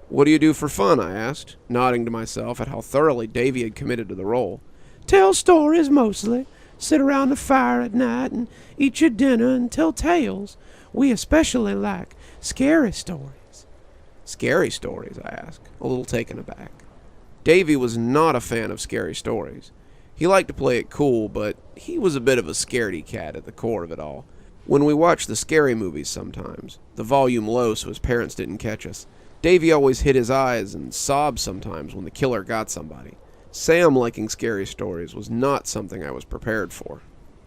"What do you do for fun?" I asked, nodding to myself at how thoroughly Davy had committed to the role. "Tell stories mostly. Sit around the fire at night and eat your dinner and tell tales. We especially like scary stories." "Scary stories?" I asked, a little taken aback. Davy was not a fan of scary stories. He liked to play it cool, but he was a bit of a scaredy cat at the core of it all. When we watched the scary movies sometimes, the volume low so his parents didn't catch us, Davy always hid his eyes and sobbed sometimes when the killer got somebody. Sam liking scary stories was not something I was prepared for.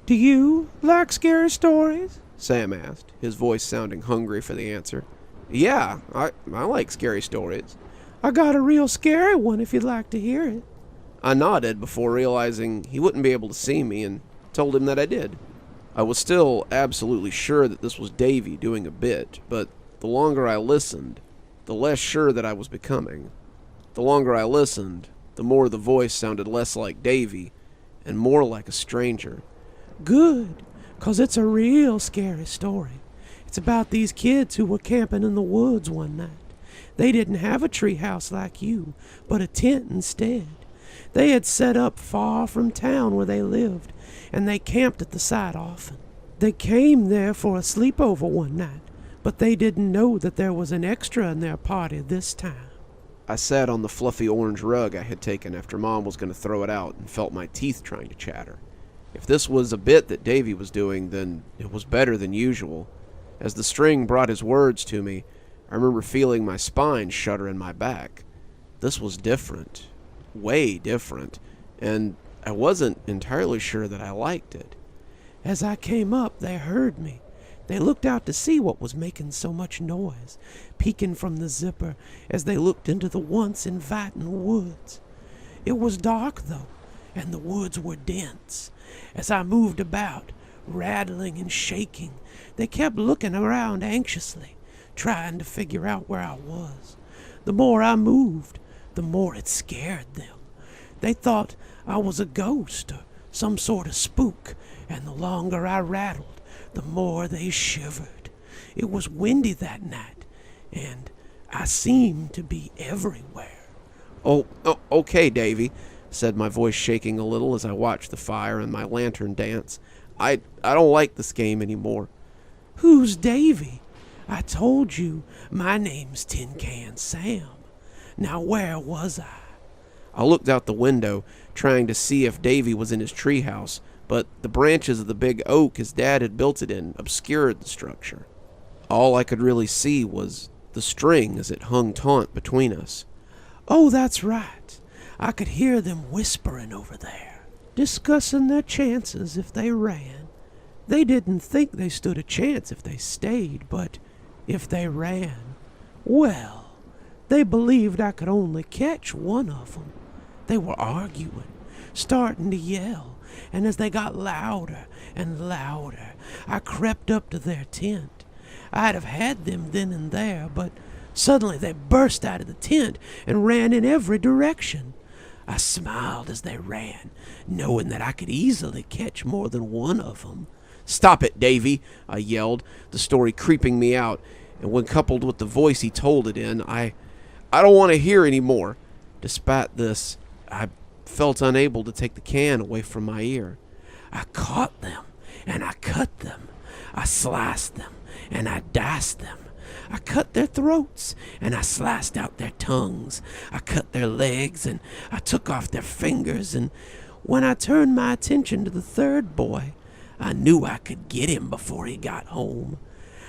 "Do you like scary stories?" Sam asked, his voice sounding hungry for the answer. "Yeah, I like scary stories." "I got a real scary one if you'd like to hear it." I nodded before realizing he wouldn't be able to see me and told him that I did. I was still absolutely sure that this was Davy doing a bit, but the longer I listened, the less sure that I was becoming. The longer I listened, the more the voice sounded less like Davy and more like a stranger. Good, 'cause it's a real scary story. It's about these kids who were camping in the woods one night. They didn't have a tree house like you, but a tent instead. They had set up far from town where they lived, and they camped at the site often. They came there for a sleepover one night, but they didn't know that there was an extra in their party this time. I sat on the fluffy orange rug I had taken after Mom was going to throw it out and felt my teeth trying to chatter. If this was a bit that Davy was doing, then it was better than usual. As the string brought his words to me, I remember feeling my spine shudder in my back. This was different. Way different. And I wasn't entirely sure that I liked it. As I came up, they heard me. They looked out to see what was making so much noise, peeking from the zipper as they looked into the once inviting woods. It was dark, though, and the woods were dense. As I moved about, rattling and shaking, they kept looking around anxiously, trying to figure out where I was. The more I moved, the more it scared them. They thought I was a ghost or some sort of spook, and the longer I rattled, the more they shivered. It was windy that night, and I seemed to be everywhere. Oh, okay, Davy, said my voice shaking a little as I watched the fire and my lantern dance. I don't like this game anymore. Who's Davy? I told you my name's Tin Can Sam. Now where was I? I looked out the window, trying to see if Davy was in his treehouse, but the branches of the big oak his dad had built it in obscured the structure. All I could really see was the string as it hung taut between us. Oh, that's right. I could hear them whispering over there, discussing their chances if they ran. They didn't think they stood a chance if they stayed, but if they ran, well, they believed I could only catch one of them. They were arguing, starting to yell, and as they got louder and louder, I crept up to their tent. I'd have had them then and there, but suddenly they burst out of the tent and ran in every direction. I smiled as they ran, knowing that I could easily catch more than one of them. "Stop it, Davy," I yelled, the story creeping me out, and when coupled with the voice he told it in, I don't want to hear any more. Despite this, I felt unable to take the can away from my ear. I caught them, and I cut them. I sliced them, and I diced them. I cut their throats, and I sliced out their tongues. I cut their legs, and I took off their fingers, and when I turned my attention to the third boy, I knew I could get him before he got home.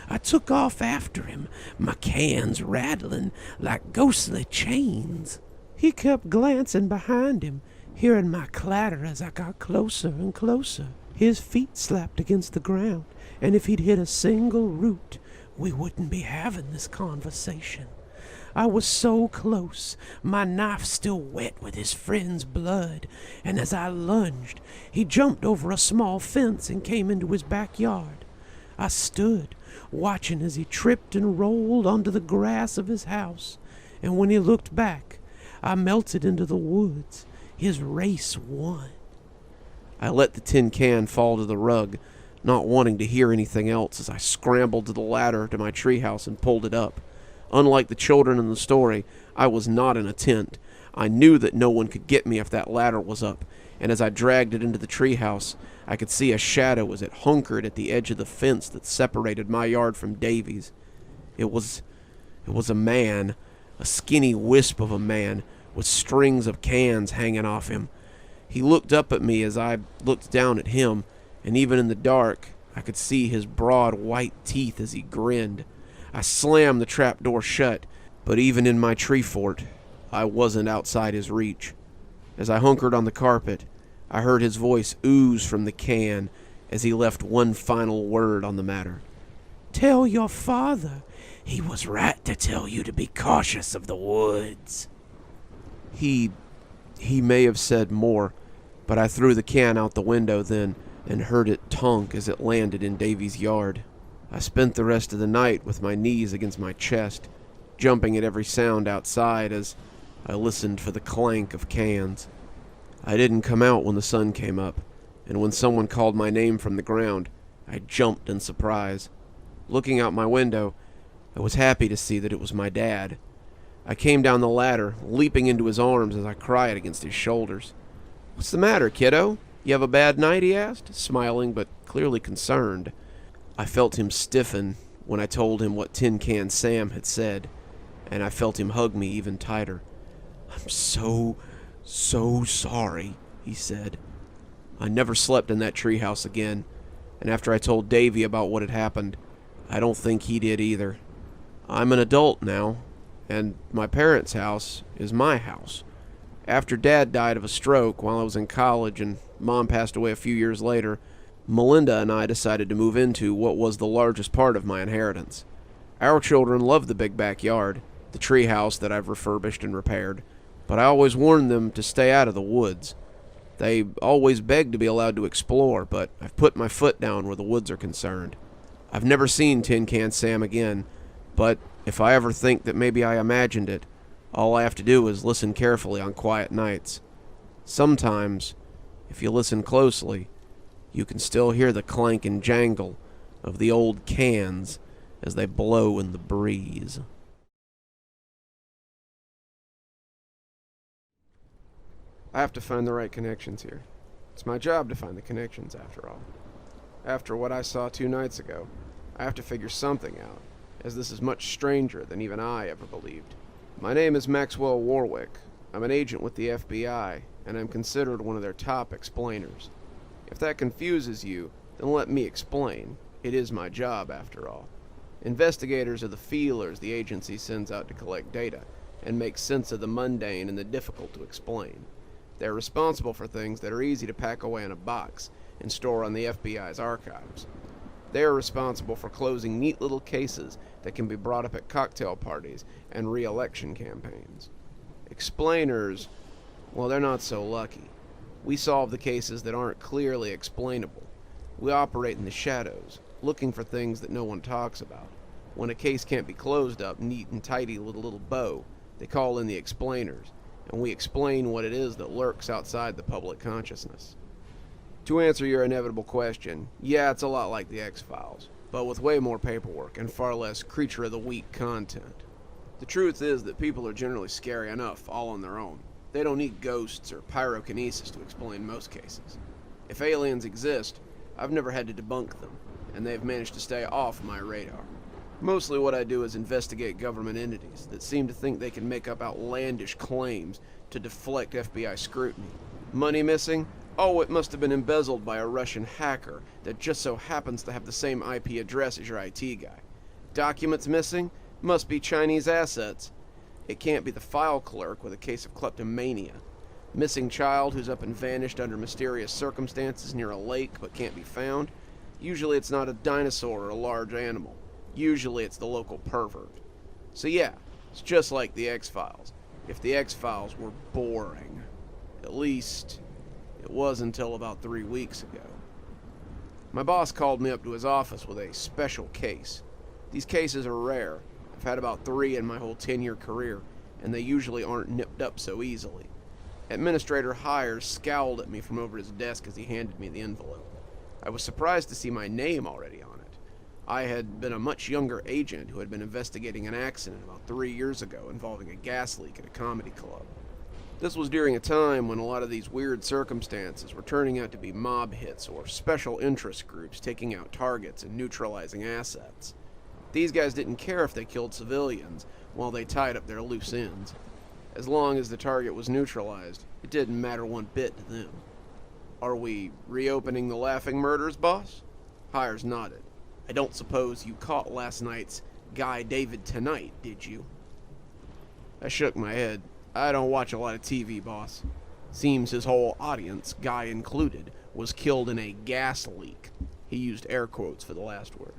I took off after him, my cans rattling like ghostly chains. He kept glancing behind him, hearing my clatter as I got closer and closer. His feet slapped against the ground, and if he'd hit a single root, we wouldn't be having this conversation. I was so close, my knife still wet with his friend's blood, and as I lunged, he jumped over a small fence and came into his backyard. I stood, watching as he tripped and rolled onto the grass of his house, and when he looked back, I melted into the woods. His race won. I let the tin can fall to the rug, not wanting to hear anything else as I scrambled to the ladder to my treehouse and pulled it up. Unlike the children in the story, I was not in a tent. I knew that no one could get me if that ladder was up, and as I dragged it into the treehouse, I could see a shadow as it hunkered at the edge of the fence that separated my yard from Davy's. It was a man, a skinny wisp of a man, with strings of cans hanging off him. He looked up at me as I looked down at him, and even in the dark, I could see his broad white teeth as he grinned. I slammed the trapdoor shut, but even in my tree fort, I wasn't outside his reach. As I hunkered on the carpet, I heard his voice ooze from the can as he left one final word on the matter. Tell your father he was right to tell you to be cautious of the woods. He may have said more, but I threw the can out the window then, and heard it tonk as it landed in Davy's yard. I spent the rest of the night with my knees against my chest, jumping at every sound outside as I listened for the clank of cans. I didn't come out when the sun came up, and when someone called my name from the ground, I jumped in surprise. Looking out my window, I was happy to see that it was my dad. I came down the ladder, leaping into his arms as I cried against his shoulders. "What's the matter, kiddo? You have a bad night?" he asked, smiling but clearly concerned. I felt him stiffen when I told him what Tin Can Sam had said, and I felt him hug me even tighter. "I'm so sorry," he said. I never slept in that treehouse again, and after I told Davy about what had happened, I don't think he did either. I'm an adult now, and my parents' house is my house. After Dad died of a stroke while I was in college and Mom passed away a few years later, Melinda and I decided to move into what was the largest part of my inheritance. Our children love the big backyard, the treehouse that I've refurbished and repaired, but I always warned them to stay out of the woods. They always begged to be allowed to explore, but I've put my foot down where the woods are concerned. I've never seen Tin Can Sam again, but if I ever think that maybe I imagined it, all I have to do is listen carefully on quiet nights. Sometimes, if you listen closely, you can still hear the clank and jangle of the old cans as they blow in the breeze. I have to find the right connections here. It's my job to find the connections, after all. After what I saw 2 nights ago, I have to figure something out, as this is much stranger than even I ever believed. My name is Maxwell Warwick. I'm an agent with the FBI, and I'm considered one of their top explainers. If that confuses you, then let me explain. It is my job, after all. Investigators are the feelers the agency sends out to collect data, and make sense of the mundane and the difficult to explain. They're responsible for things that are easy to pack away in a box and store on the FBI's archives. They are responsible for closing neat little cases that can be brought up at cocktail parties and re-election campaigns. Explainers, well, they're not so lucky. We solve the cases that aren't clearly explainable. We operate in the shadows, looking for things that no one talks about. When a case can't be closed up neat and tidy with a little bow, they call in the explainers, and we explain what it is that lurks outside the public consciousness. To answer your inevitable question, yeah, it's a lot like the X-Files, but with way more paperwork and far less creature-of-the-week content. The truth is that people are generally scary enough all on their own. They don't need ghosts or pyrokinesis to explain most cases. If aliens exist, I've never had to debunk them, and they've managed to stay off my radar. Mostly what I do is investigate government entities that seem to think they can make up outlandish claims to deflect FBI scrutiny. Money missing? Oh, it must have been embezzled by a Russian hacker that just so happens to have the same IP address as your IT guy. Documents missing? Must be Chinese assets. It can't be the file clerk with a case of kleptomania. Missing child who's up and vanished under mysterious circumstances near a lake but can't be found? Usually it's not a dinosaur or a large animal. Usually it's the local pervert. So yeah, it's just like the X-Files. If the X-Files were boring. At least, it was until about 3 weeks ago. My boss called me up to his office with a special case. These cases are rare. I've had about 3 in my whole 10-year career, and they usually aren't nipped up so easily. Administrator Hires scowled at me from over his desk as he handed me the envelope. I was surprised to see my name already on it. I had been a much younger agent who had been investigating an accident about 3 years ago involving a gas leak at a comedy club. This was during a time when a lot of these weird circumstances were turning out to be mob hits or special interest groups taking out targets and neutralizing assets. These guys didn't care if they killed civilians while they tied up their loose ends. As long as the target was neutralized, it didn't matter one bit to them. Are we reopening the laughing murders, boss? Hires nodded. I don't suppose you caught last night's Guy David tonight, did you? I shook my head. I don't watch a lot of TV, boss. Seems his whole audience, Guy included, was killed in a gas leak. He used air quotes for the last word.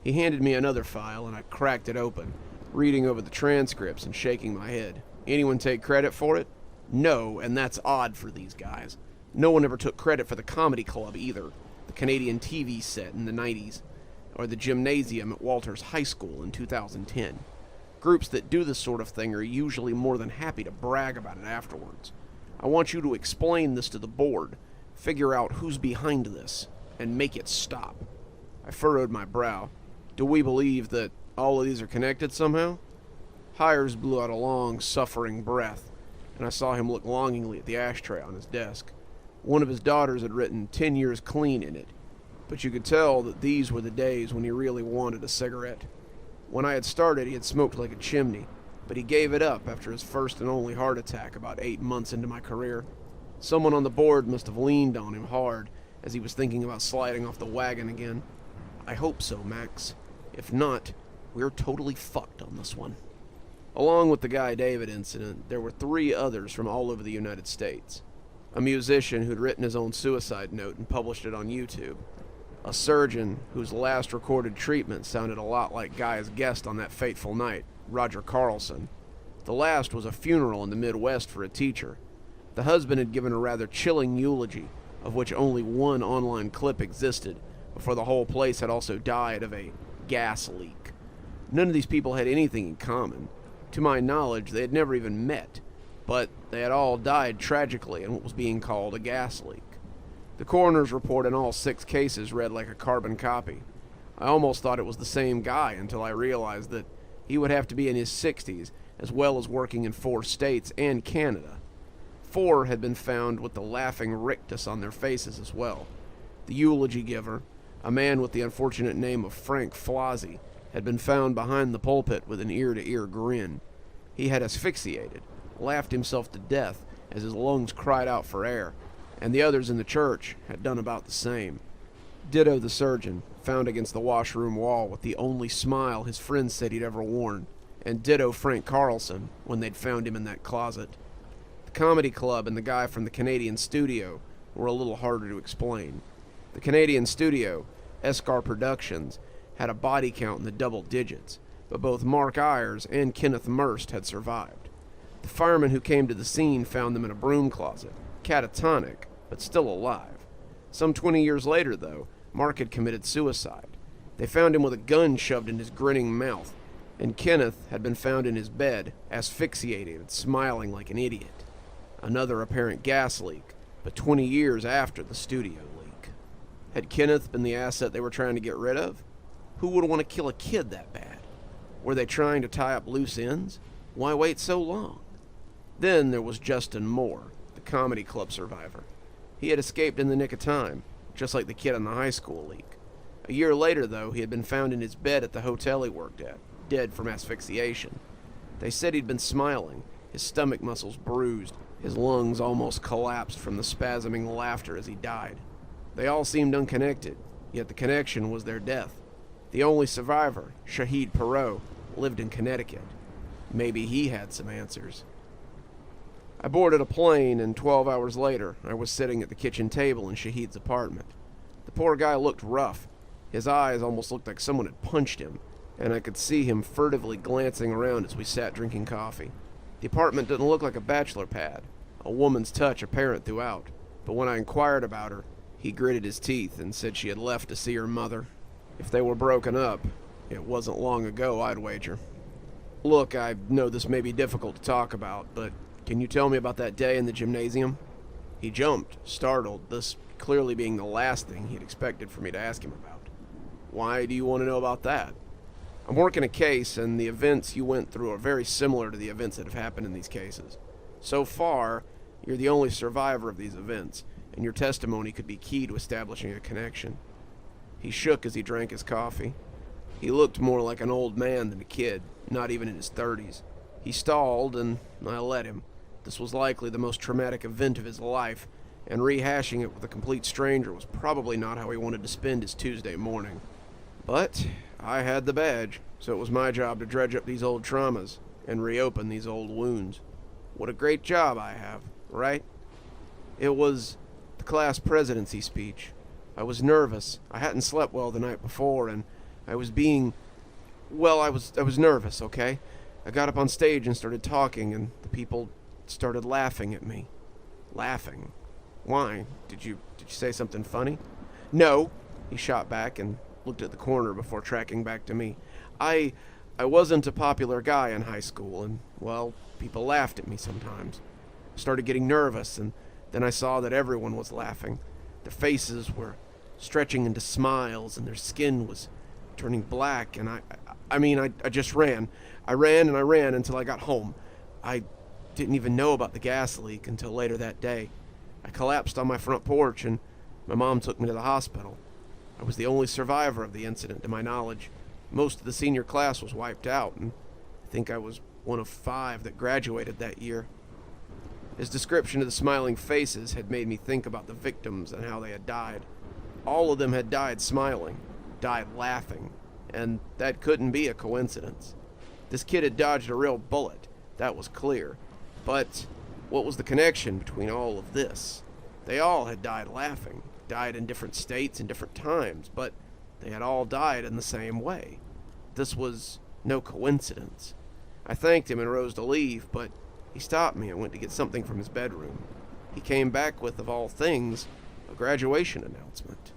He handed me another file and I cracked it open, reading over the transcripts and shaking my head. Anyone take credit for it? No, and that's odd for these guys. No one ever took credit for the comedy club either. the Canadian TV set in the 90s, or the gymnasium at Walters High School in 2010. Groups that do this sort of thing are usually more than happy to brag about it afterwards. I want you to explain this to the board, figure out who's behind this, and make it stop. I furrowed my brow. Do we believe that all of these are connected somehow? Hires blew out a long, suffering breath, and I saw him look longingly at the ashtray on his desk. One of his daughters had written 10 years clean in it, but you could tell that these were the days when he really wanted a cigarette. When I had started, he had smoked like a chimney, but he gave it up after his first and only heart attack about 8 months into my career. Someone on the board must have leaned on him hard as he was thinking about sliding off the wagon again. I hope so, Max. If not, we're totally fucked on this one. Along with the Guy David incident, there were 3 others from all over the United States. A musician who'd written his own suicide note and published it on YouTube. A surgeon whose last recorded treatment sounded a lot like Guy's guest on that fateful night, Roger Carlson. The last was a funeral in the Midwest for a teacher. The husband had given a rather chilling eulogy, of which only one online clip existed, before the whole place had also died of a gas leak. None of these people had anything in common. To my knowledge, they had never even met, but they had all died tragically in what was being called a gas leak. The coroner's report in all 6 cases read like a carbon copy. I almost thought it was the same guy until I realized that he would have to be in his 60s, as well as working in 4 states and Canada. 4 had been found with the laughing rictus on their faces as well. The eulogy giver, a man with the unfortunate name of Frank Flazzi, had been found behind the pulpit with an ear-to-ear grin. He had asphyxiated, laughed himself to death as his lungs cried out for air, and the others in the church had done about the same. Ditto the surgeon, found against the washroom wall with the only smile his friends said he'd ever worn, and ditto Frank Carlson when they'd found him in that closet. The comedy club and the guy from the Canadian studio were a little harder to explain. The Canadian studio, Escar Productions, had a body count in the double digits, but both Mark Ayers and Kenneth Merst had survived. The fireman who came to the scene found them in a broom closet, catatonic, but still alive. Some 20 years later, though, Mark had committed suicide. They found him with a gun shoved in his grinning mouth, and Kenneth had been found in his bed, asphyxiated and smiling like an idiot. Another apparent gas leak, but 20 years after the studio leak. Had Kenneth been the asset they were trying to get rid of? Who would want to kill a kid that bad? Were they trying to tie up loose ends? Why wait so long? Then there was Justin Moore, the comedy club survivor. He had escaped in the nick of time, just like the kid on the high school leak. A year later, though, he had been found in his bed at the hotel he worked at, dead from asphyxiation. They said he'd been smiling, his stomach muscles bruised, his lungs almost collapsed from the spasming laughter as he died. They all seemed unconnected, yet the connection was their death. The only survivor, Shahid Perot, lived in Connecticut. Maybe he had some answers. I boarded a plane, and 12 hours later, I was sitting at the kitchen table in Shahid's apartment. The poor guy looked rough. His eyes almost looked like someone had punched him, and I could see him furtively glancing around as we sat drinking coffee. The apartment didn't look like a bachelor pad, a woman's touch apparent throughout, but when I inquired about her, he gritted his teeth and said she had left to see her mother. If they were broken up, it wasn't long ago, I'd wager. Look, I know this may be difficult to talk about, but can you tell me about that day in the gymnasium? He jumped, startled, this clearly being the last thing he'd expected for me to ask him about. Why do you want to know about that? I'm working a case, and the events you went through are very similar to the events that have happened in these cases. So far, you're the only survivor of these events, and your testimony could be key to establishing a connection. He shook as he drank his coffee. He looked more like an old man than a kid, not even in his 30s. He stalled, and I let him. This was likely the most traumatic event of his life, and rehashing it with a complete stranger was probably not how he wanted to spend his Tuesday morning. But I had the badge, so it was my job to dredge up these old traumas and reopen these old wounds. What a great job I have, right? It was the class presidency speech. I was nervous. I hadn't slept well the night before, and I was nervous, okay? I got up on stage and started talking, and the people started laughing at me. Laughing? Why? Did you say something funny? No, he shot back and looked at the corner before tracking back to me. I wasn't a popular guy in high school, and, well, people laughed at me sometimes. I started getting nervous, and then I saw that everyone was laughing. Their faces were stretching into smiles, and their skin was turning black, and I just ran. I ran and I ran until I got home. I didn't even know about the gas leak until later that day. I collapsed on my front porch, and my mom took me to the hospital. I was the only survivor of the incident, to my knowledge. Most of the senior class was wiped out, and I think I was one of 5 that graduated that year. His description of the smiling faces had made me think about the victims and how they had died. All of them had died smiling, died laughing, and that couldn't be a coincidence. This kid had dodged a real bullet, that was clear. But what was the connection between all of this? They all had died laughing, died in different states and different times, but they had all died in the same way. This was no coincidence. I thanked him and rose to leave, but he stopped me and went to get something from his bedroom. He came back with, of all things, a graduation announcement.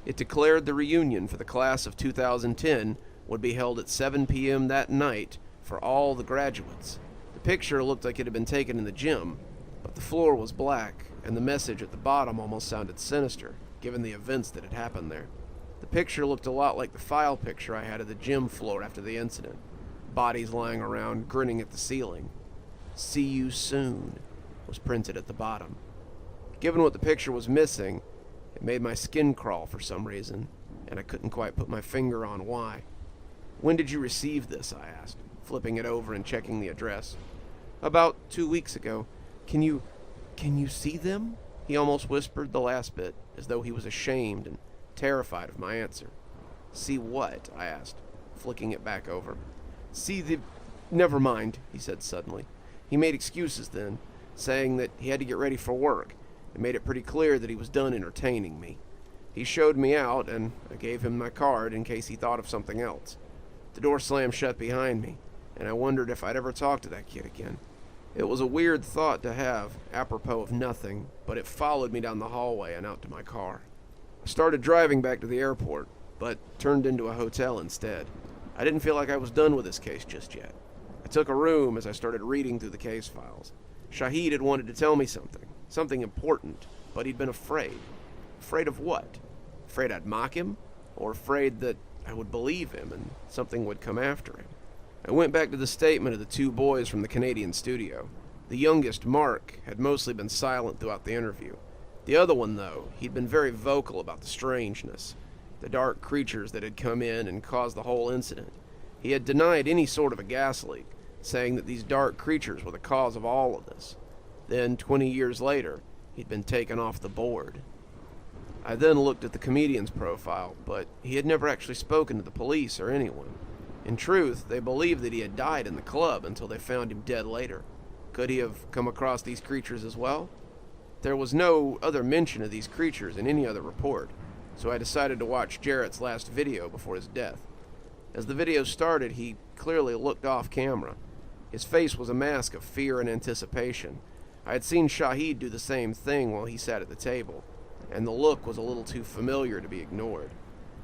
It declared the reunion for the class of 2010 would be held at 7 p.m. that night for all the graduates. The picture looked like it had been taken in the gym, but the floor was black, and the message at the bottom almost sounded sinister, given the events that had happened there. The picture looked a lot like the file picture I had of the gym floor after the incident. Bodies lying around, grinning at the ceiling. "See you soon," was printed at the bottom. Given what the picture was missing, it made my skin crawl for some reason, and I couldn't quite put my finger on why. "When did you receive this?" I asked, flipping it over and checking the address. "About 2 weeks ago. Can you see them?" He almost whispered the last bit, as though he was ashamed and terrified of my answer. "See what?" I asked, flicking it back over. "See the... Never mind," he said suddenly. He made excuses then, saying that he had to get ready for work, and made it pretty clear that he was done entertaining me. He showed me out, and I gave him my card in case he thought of something else. The door slammed shut behind me, and I wondered if I'd ever talk to that kid again. It was a weird thought to have, apropos of nothing, but it followed me down the hallway and out to my car. I started driving back to the airport, but turned into a hotel instead. I didn't feel like I was done with this case just yet. I took a room as I started reading through the case files. Shahid had wanted to tell me something important, but he'd been afraid. Afraid of what? Afraid I'd mock him? Or afraid that I would believe him and something would come after him? I went back to the statement of the 2 boys from the Canadian studio. The youngest, Mark, had mostly been silent throughout the interview. The other one, though, he'd been very vocal about the strangeness, the dark creatures that had come in and caused the whole incident. He had denied any sort of a gas leak, saying that these dark creatures were the cause of all of this. Then, 20 years later, he'd been taken off the board. I then looked at the comedian's profile, but he had never actually spoken to the police or anyone. In truth, they believed that he had died in the club until they found him dead later. Could he have come across these creatures as well? There was no other mention of these creatures in any other report, so I decided to watch Jarrett's last video before his death. As the video started, he clearly looked off camera. His face was a mask of fear and anticipation. I had seen Shahid do the same thing while he sat at the table, and the look was a little too familiar to be ignored.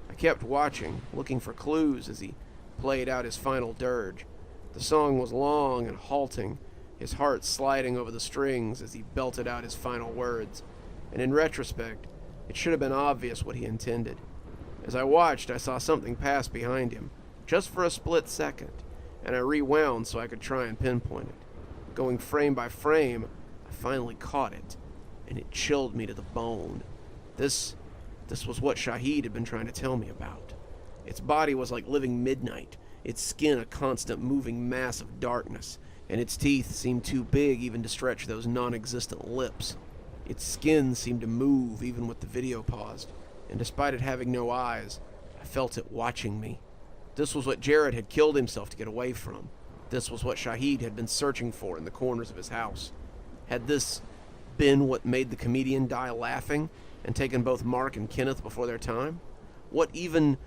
I kept watching, looking for clues as he played out his final dirge. The song was long and halting, his heart sliding over the strings as he belted out his final words, and in retrospect, it should have been obvious what he intended. As I watched, I saw something pass behind him, just for a split second, and I rewound so I could try and pinpoint it. Going frame by frame, I finally caught it, and it chilled me to the bone. This was what Shahid had been trying to tell me about. Its body was like living midnight, its skin a constant moving mass of darkness, and its teeth seemed too big even to stretch those non-existent lips. Its skin seemed to move even with the video paused, and despite it having no eyes, I felt it watching me. This was what Jarrett had killed himself to get away from. This was what Shahid had been searching for in the corners of his house. Had this been what made the comedian die laughing and taken both Mark and Kenneth before their time? What even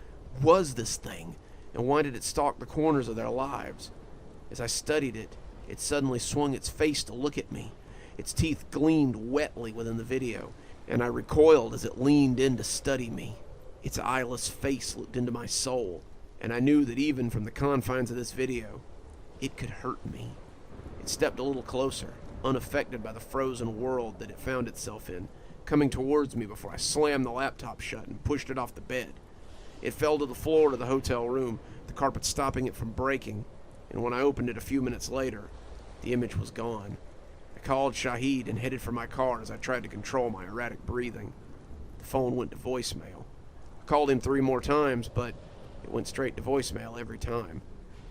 was this thing, and why did it stalk the corners of their lives? As I studied it, it suddenly swung its face to look at me. Its teeth gleamed wetly within the video, and I recoiled as it leaned in to study me. Its eyeless face looked into my soul, and I knew that even from the confines of this video, it could hurt me. It stepped a little closer, unaffected by the frozen world that it found itself in, coming towards me before I slammed the laptop shut and pushed it off the bed. It fell to the floor of the hotel room, the carpet stopping it from breaking, and when I opened it a few minutes later, the image was gone. I called Shahid and headed for my car as I tried to control my erratic breathing. The phone went to voicemail. I called him 3 more times, but it went straight to voicemail every time.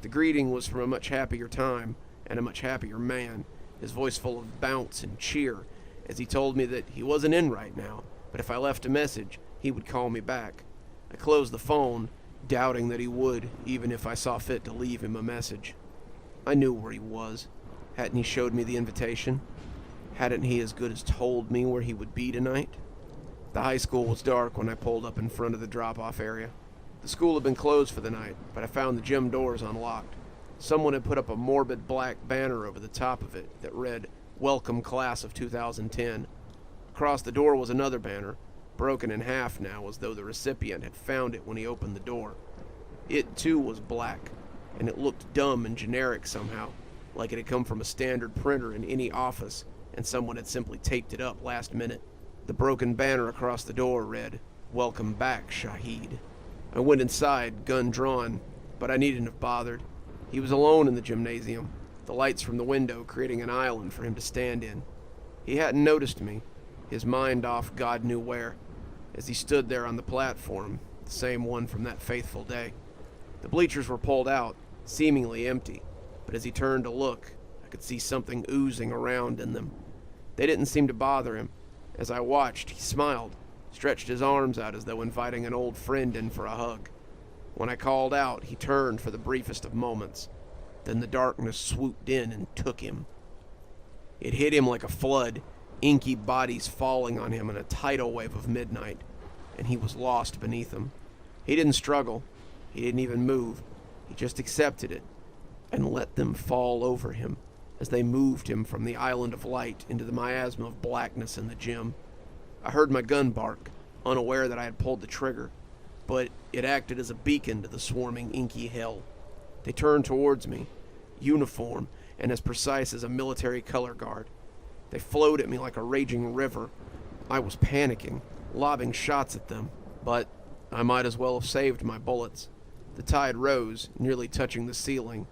The greeting was from a much happier time and a much happier man, his voice full of bounce and cheer, as he told me that he wasn't in right now, but if I left a message, he would call me back. I closed the phone, doubting that he would, even if I saw fit to leave him a message. I knew where he was. Hadn't he showed me the invitation? Hadn't he as good as told me where he would be tonight? The high school was dark when I pulled up in front of the drop-off area. The school had been closed for the night, but I found the gym doors unlocked. Someone had put up a morbid black banner over the top of it that read, "Welcome Class of 2010. Across the door was another banner, broken in half now as though the recipient had found it when he opened the door. It too was black, and it looked dumb and generic somehow, like it had come from a standard printer in any office and someone had simply taped it up last minute. The broken banner across the door read, "Welcome back, Shahid." I went inside, gun drawn, but I needn't have bothered. He was alone in the gymnasium, the lights from the window creating an island for him to stand in. He hadn't noticed me, his mind off God knew where, as he stood there on the platform, the same one from that faithful day. The bleachers were pulled out, seemingly empty, but as he turned to look, I could see something oozing around in them. They didn't seem to bother him. As I watched, he smiled, stretched his arms out as though inviting an old friend in for a hug. When I called out, he turned for the briefest of moments. Then the darkness swooped in and took him. It hit him like a flood, inky bodies falling on him in a tidal wave of midnight, and he was lost beneath them. He didn't struggle. He didn't even move. He just accepted it and let them fall over him as they moved him from the island of light into the miasma of blackness in the gym. I heard my gun bark, unaware that I had pulled the trigger, but it acted as a beacon to the swarming inky hell. They turned towards me, uniform and as precise as a military color guard. They flowed at me like a raging river. I was panicking, lobbing shots at them, but I might as well have saved my bullets. The tide rose, nearly touching the ceiling,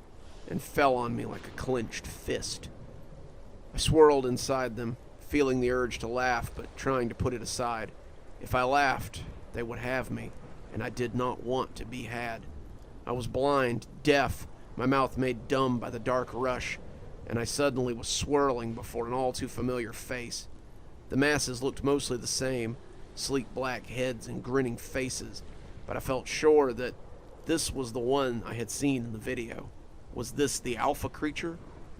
and fell on me like a clenched fist. I swirled inside them, feeling the urge to laugh, but trying to put it aside. If I laughed, they would have me, and I did not want to be had. I was blind, deaf, my mouth made dumb by the dark rush, and I suddenly was swirling before an all-too-familiar face. The masses looked mostly the same, sleek black heads and grinning faces, but I felt sure that this was the one I had seen in the video. Was this the alpha creature?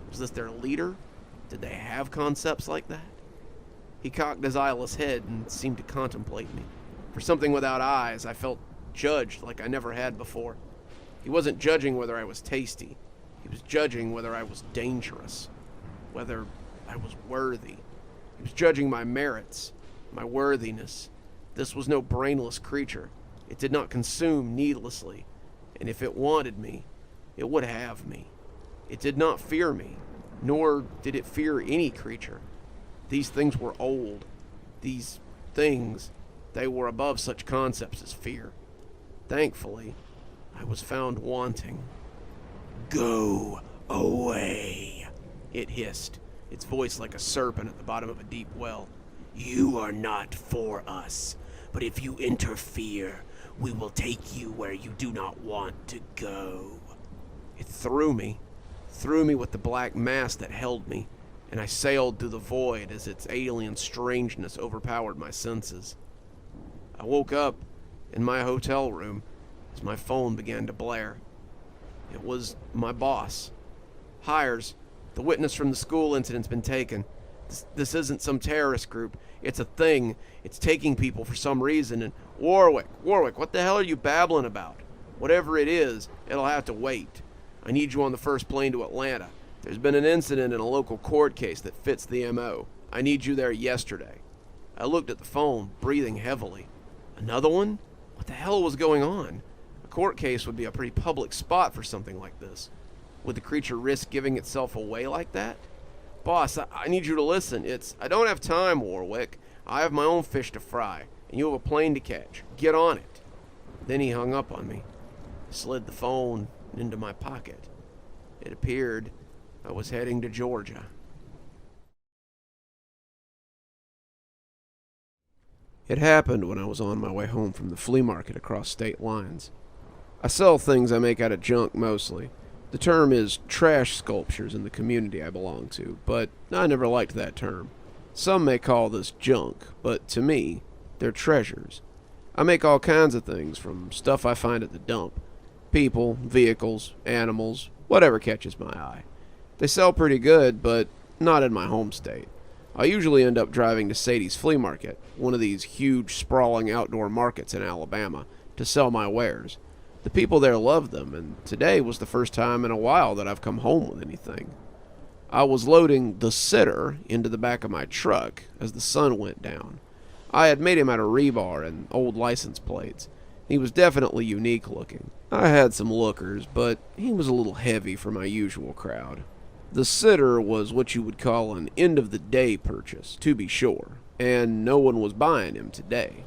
Was this their leader? Did they have concepts like that? He cocked his eyeless head and seemed to contemplate me. For something without eyes, I felt judged like I never had before. He wasn't judging whether I was tasty. He was judging whether I was dangerous, whether I was worthy. He was judging my merits, my worthiness. This was no brainless creature. It did not consume needlessly, and if it wanted me, it would have me. It did not fear me, nor did it fear any creature. These things were old. These things, they were above such concepts as fear. Thankfully, I was found wanting. "Go away," it hissed, its voice like a serpent at the bottom of a deep well. "You are not for us, but if you interfere, we will take you where you do not want to go." It threw me with the black mass that held me, and I sailed through the void as its alien strangeness overpowered my senses. I woke up in my hotel room as my phone began to blare. It was my boss. "Hires, the witness from the school incident's been taken. This isn't some terrorist group. It's a thing. It's taking people for some reason, and Warwick, what the hell are you babbling about? Whatever it is, it'll have to wait. I need you on the first plane to Atlanta. There's been an incident in a local court case that fits the MO. I need you there yesterday." I looked at the phone, breathing heavily. Another one? What the hell was going on? A court case would be a pretty public spot for something like this. Would the creature risk giving itself away like that? Boss, I need you to listen. I don't have time, Warwick. I have my own fish to fry, and you have a plane to catch. Get on it. Then he hung up on me. Slid the phone into my pocket. It appeared I was heading to Georgia. It happened when I was on my way home from the flea market across state lines. I sell things I make out of junk mostly. The term is trash sculptures in the community I belong to, but I never liked that term. Some may call this junk, but to me, they're treasures. I make all kinds of things, from stuff I find at the dump. People, vehicles, animals, whatever catches my eye. They sell pretty good, but not in my home state. I usually end up driving to Sadie's Flea Market, one of these huge, sprawling outdoor markets in Alabama, to sell my wares. The people there love them, and today was the first time in a while that I've come home with anything. I was loading the sitter into the back of my truck as the sun went down. I had made him out of rebar and old license plates. He was definitely unique looking. I had some lookers, but he was a little heavy for my usual crowd. The sitter was what you would call an end-of-the-day purchase, to be sure, and no one was buying him today.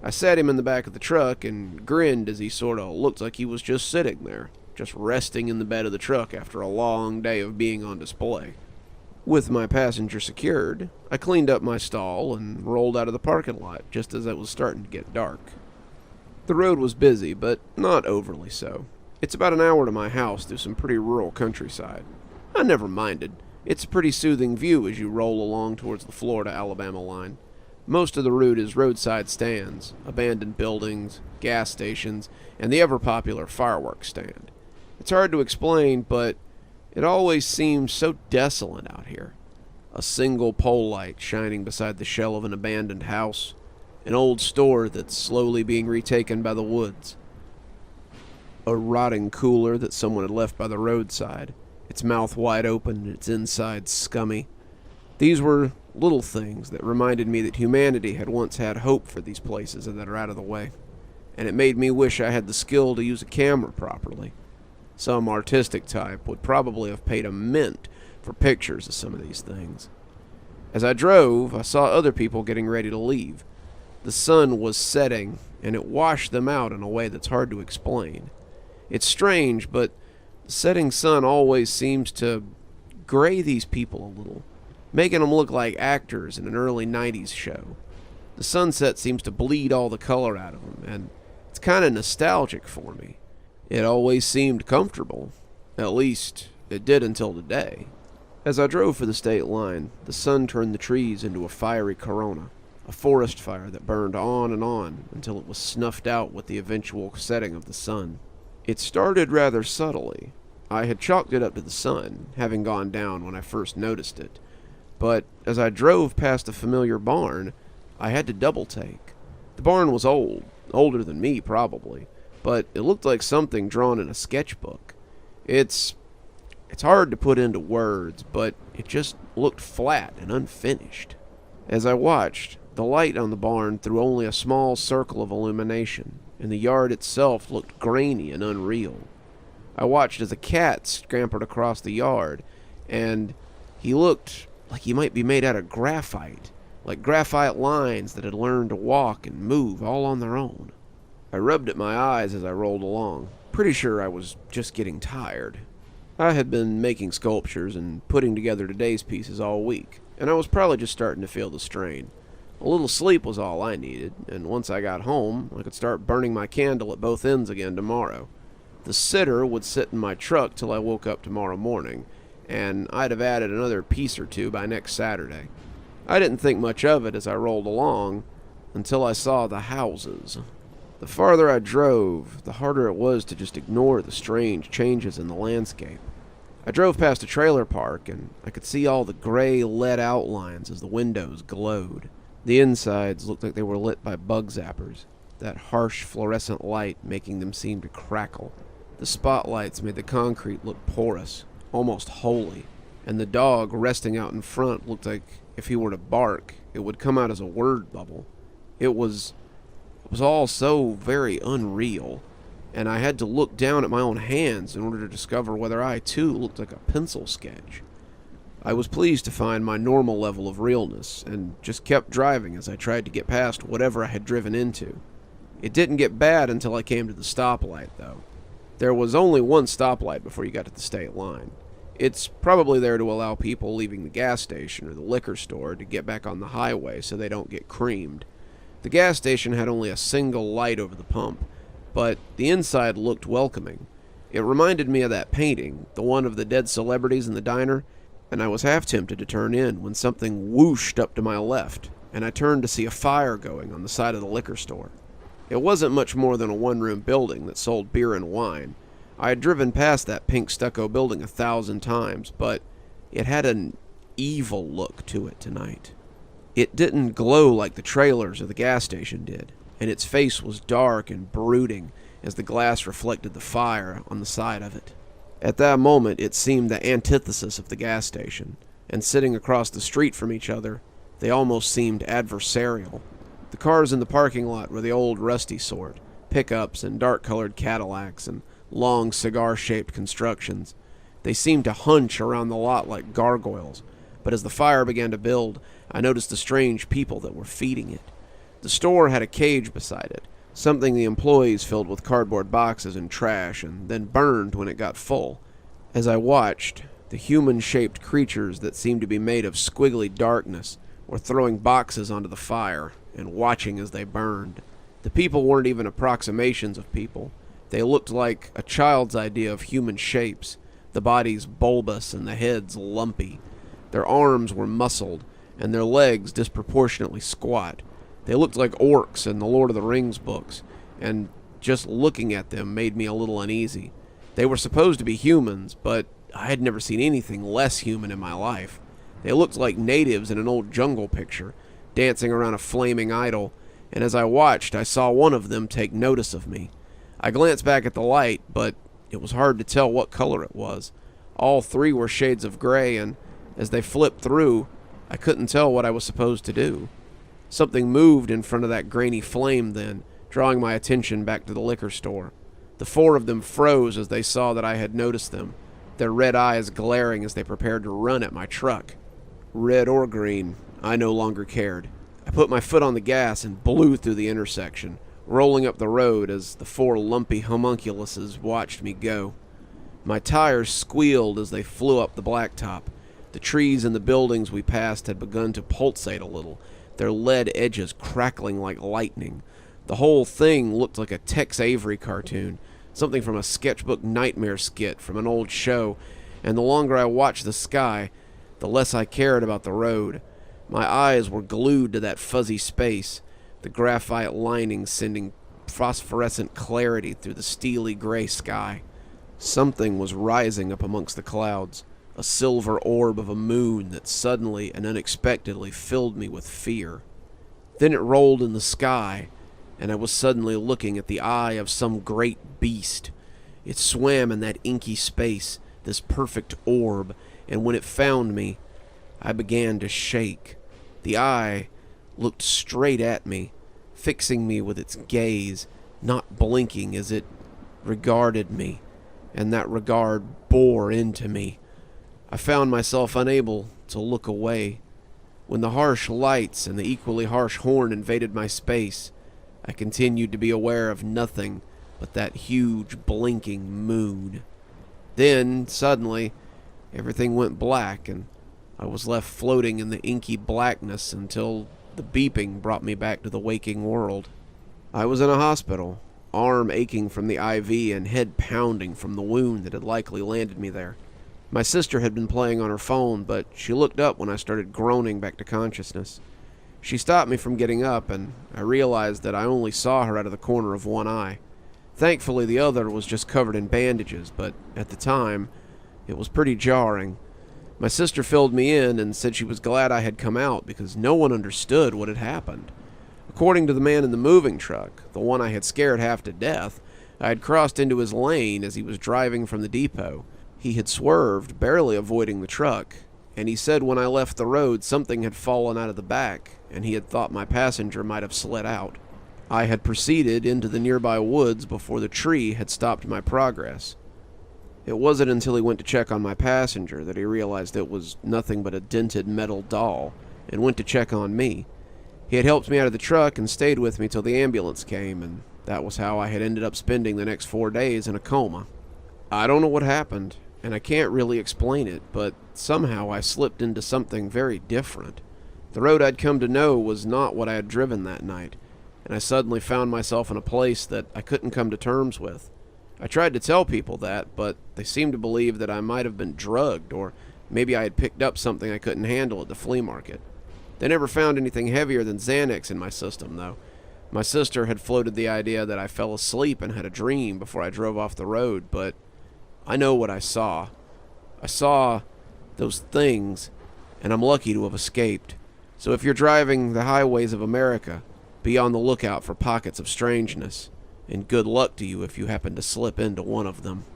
I sat him in the back of the truck and grinned as he sort of looked like he was just sitting there, just resting in the bed of the truck after a long day of being on display. With my passenger secured, I cleaned up my stall and rolled out of the parking lot just as it was starting to get dark. The road was busy, but not overly so. It's about an hour to my house through some pretty rural countryside. I never minded. It's a pretty soothing view as you roll along towards the Florida-Alabama line. Most of the route is roadside stands, abandoned buildings, gas stations, and the ever-popular fireworks stand. It's hard to explain, but it always seems so desolate out here. A single pole light shining beside the shell of an abandoned house, an old store that's slowly being retaken by the woods, a rotting cooler that someone had left by the roadside, its mouth wide open and its inside scummy. These were little things that reminded me that humanity had once had hope for these places that are out of the way, and it made me wish I had the skill to use a camera properly. Some artistic type would probably have paid a mint for pictures of some of these things. As I drove, I saw other people getting ready to leave. The sun was setting, and it washed them out in a way that's hard to explain. It's strange, but the setting sun always seems to gray these people a little, making them look like actors in an early 90s show. The sunset seems to bleed all the color out of them, and it's kind of nostalgic for me. It always seemed comfortable. At least, it did until today. As I drove for the state line, the sun turned the trees into a fiery corona, a forest fire that burned on and on until it was snuffed out with the eventual setting of the sun. It started rather subtly. I had chalked it up to the sun, having gone down when I first noticed it. But as I drove past a familiar barn, I had to double-take. The barn was old, older than me probably, but it looked like something drawn in a sketchbook. It's hard to put into words, but it just looked flat and unfinished. As I watched, the light on the barn threw only a small circle of illumination, and the yard itself looked grainy and unreal. I watched as a cat scampered across the yard, and he looked like he might be made out of graphite, like graphite lines that had learned to walk and move all on their own. I rubbed at my eyes as I rolled along, pretty sure I was just getting tired. I had been making sculptures and putting together today's pieces all week, and I was probably just starting to feel the strain. A little sleep was all I needed, and once I got home, I could start burning my candle at both ends again tomorrow. The sitter would sit in my truck till I woke up tomorrow morning, and I'd have added another piece or two by next Saturday. I didn't think much of it as I rolled along, until I saw the houses. The farther I drove, the harder it was to just ignore the strange changes in the landscape. I drove past a trailer park, and I could see all the gray lead outlines as the windows glowed. The insides looked like they were lit by bug zappers, that harsh fluorescent light making them seem to crackle. The spotlights made the concrete look porous, almost holy. and the dog resting out in front looked like if he were to bark, it would come out as a word bubble. It was all so very unreal, and I had to look down at my own hands in order to discover whether I too looked like a pencil sketch. I was pleased to find my normal level of realness, and just kept driving as I tried to get past whatever I had driven into. It didn't get bad until I came to the stoplight, though. There was only one stoplight before you got to the state line. It's probably there to allow people leaving the gas station or the liquor store to get back on the highway so they don't get creamed. The gas station had only a single light over the pump, but the inside looked welcoming. It reminded me of that painting, the one of the dead celebrities in the diner, and I was half tempted to turn in when something whooshed up to my left, and I turned to see a fire going on the side of the liquor store. It wasn't much more than a one-room building that sold beer and wine. I had driven past that pink stucco building 1,000 times, but it had an evil look to it tonight. It didn't glow like the trailers or the gas station did, and its face was dark and brooding as the glass reflected the fire on the side of it. At that moment, it seemed the antithesis of the gas station, and sitting across the street from each other, they almost seemed adversarial. The cars in the parking lot were the old rusty sort, pickups and dark-colored Cadillacs and long cigar-shaped constructions. They seemed to hunch around the lot like gargoyles, but as the fire began to build, I noticed the strange people that were feeding it. The store had a cage beside it, something the employees filled with cardboard boxes and trash and then burned when it got full. As I watched, the human-shaped creatures that seemed to be made of squiggly darkness were throwing boxes onto the fire and watching as they burned. The people weren't even approximations of people. They looked like a child's idea of human shapes, the bodies bulbous and the heads lumpy. Their arms were muscled, and their legs disproportionately squat. They looked like orcs in the Lord of the Rings books, and just looking at them made me a little uneasy. They were supposed to be humans, but I had never seen anything less human in my life. They looked like natives in an old jungle picture, dancing around a flaming idol, and as I watched, I saw one of them take notice of me. I glanced back at the light, but it was hard to tell what color it was. All three were shades of gray, and as they flipped through, I couldn't tell what I was supposed to do. Something moved in front of that grainy flame then, drawing my attention back to the liquor store. The four of them froze as they saw that I had noticed them, their red eyes glaring as they prepared to run at my truck. Red or green, I no longer cared. I put my foot on the gas and blew through the intersection, rolling up the road as the four lumpy homunculuses watched me go. My tires squealed as they flew up the blacktop. The trees and the buildings we passed had begun to pulsate a little, their lead edges crackling like lightning. The whole thing looked like a Tex Avery cartoon, something from a sketchbook nightmare skit from an old show, and the longer I watched the sky, the less I cared about the road. My eyes were glued to that fuzzy space, the graphite lining sending phosphorescent clarity through the steely gray sky. Something was rising up amongst the clouds, a silver orb of a moon that suddenly and unexpectedly filled me with fear. Then it rolled in the sky, and I was suddenly looking at the eye of some great beast. It swam in that inky space, this perfect orb, and when it found me, I began to shake. The eye looked straight at me, fixing me with its gaze, not blinking as it regarded me, and that regard bore into me. I found myself unable to look away. When the harsh lights and the equally harsh horn invaded my space, I continued to be aware of nothing but that huge blinking moon. Then, suddenly, everything went black, and I was left floating in the inky blackness until the beeping brought me back to the waking world. I was in a hospital, arm aching from the IV and head pounding from the wound that had likely landed me there. My sister had been playing on her phone, but she looked up when I started groaning back to consciousness. She stopped me from getting up, and I realized that I only saw her out of the corner of one eye. Thankfully, the other was just covered in bandages, but at the time, it was pretty jarring. My sister filled me in and said she was glad I had come out because no one understood what had happened. According to the man in the moving truck, the one I had scared half to death, I had crossed into his lane as he was driving from the depot. He had swerved, barely avoiding the truck, and he said when I left the road something had fallen out of the back, and he had thought my passenger might have slid out. I had proceeded into the nearby woods before the tree had stopped my progress. It wasn't until he went to check on my passenger that he realized it was nothing but a dented metal doll, and went to check on me. He had helped me out of the truck and stayed with me till the ambulance came, and that was how I had ended up spending the next 4 days in a coma. I don't know what happened, and I can't really explain it, but somehow I slipped into something very different. The road I'd come to know was not what I had driven that night, and I suddenly found myself in a place that I couldn't come to terms with. I tried to tell people that, but they seemed to believe that I might have been drugged, or maybe I had picked up something I couldn't handle at the flea market. They never found anything heavier than Xanax in my system, though. My sister had floated the idea that I fell asleep and had a dream before I drove off the road, but I know what I saw. I saw those things, and I'm lucky to have escaped. So if you're driving the highways of America, be on the lookout for pockets of strangeness, and good luck to you if you happen to slip into one of them.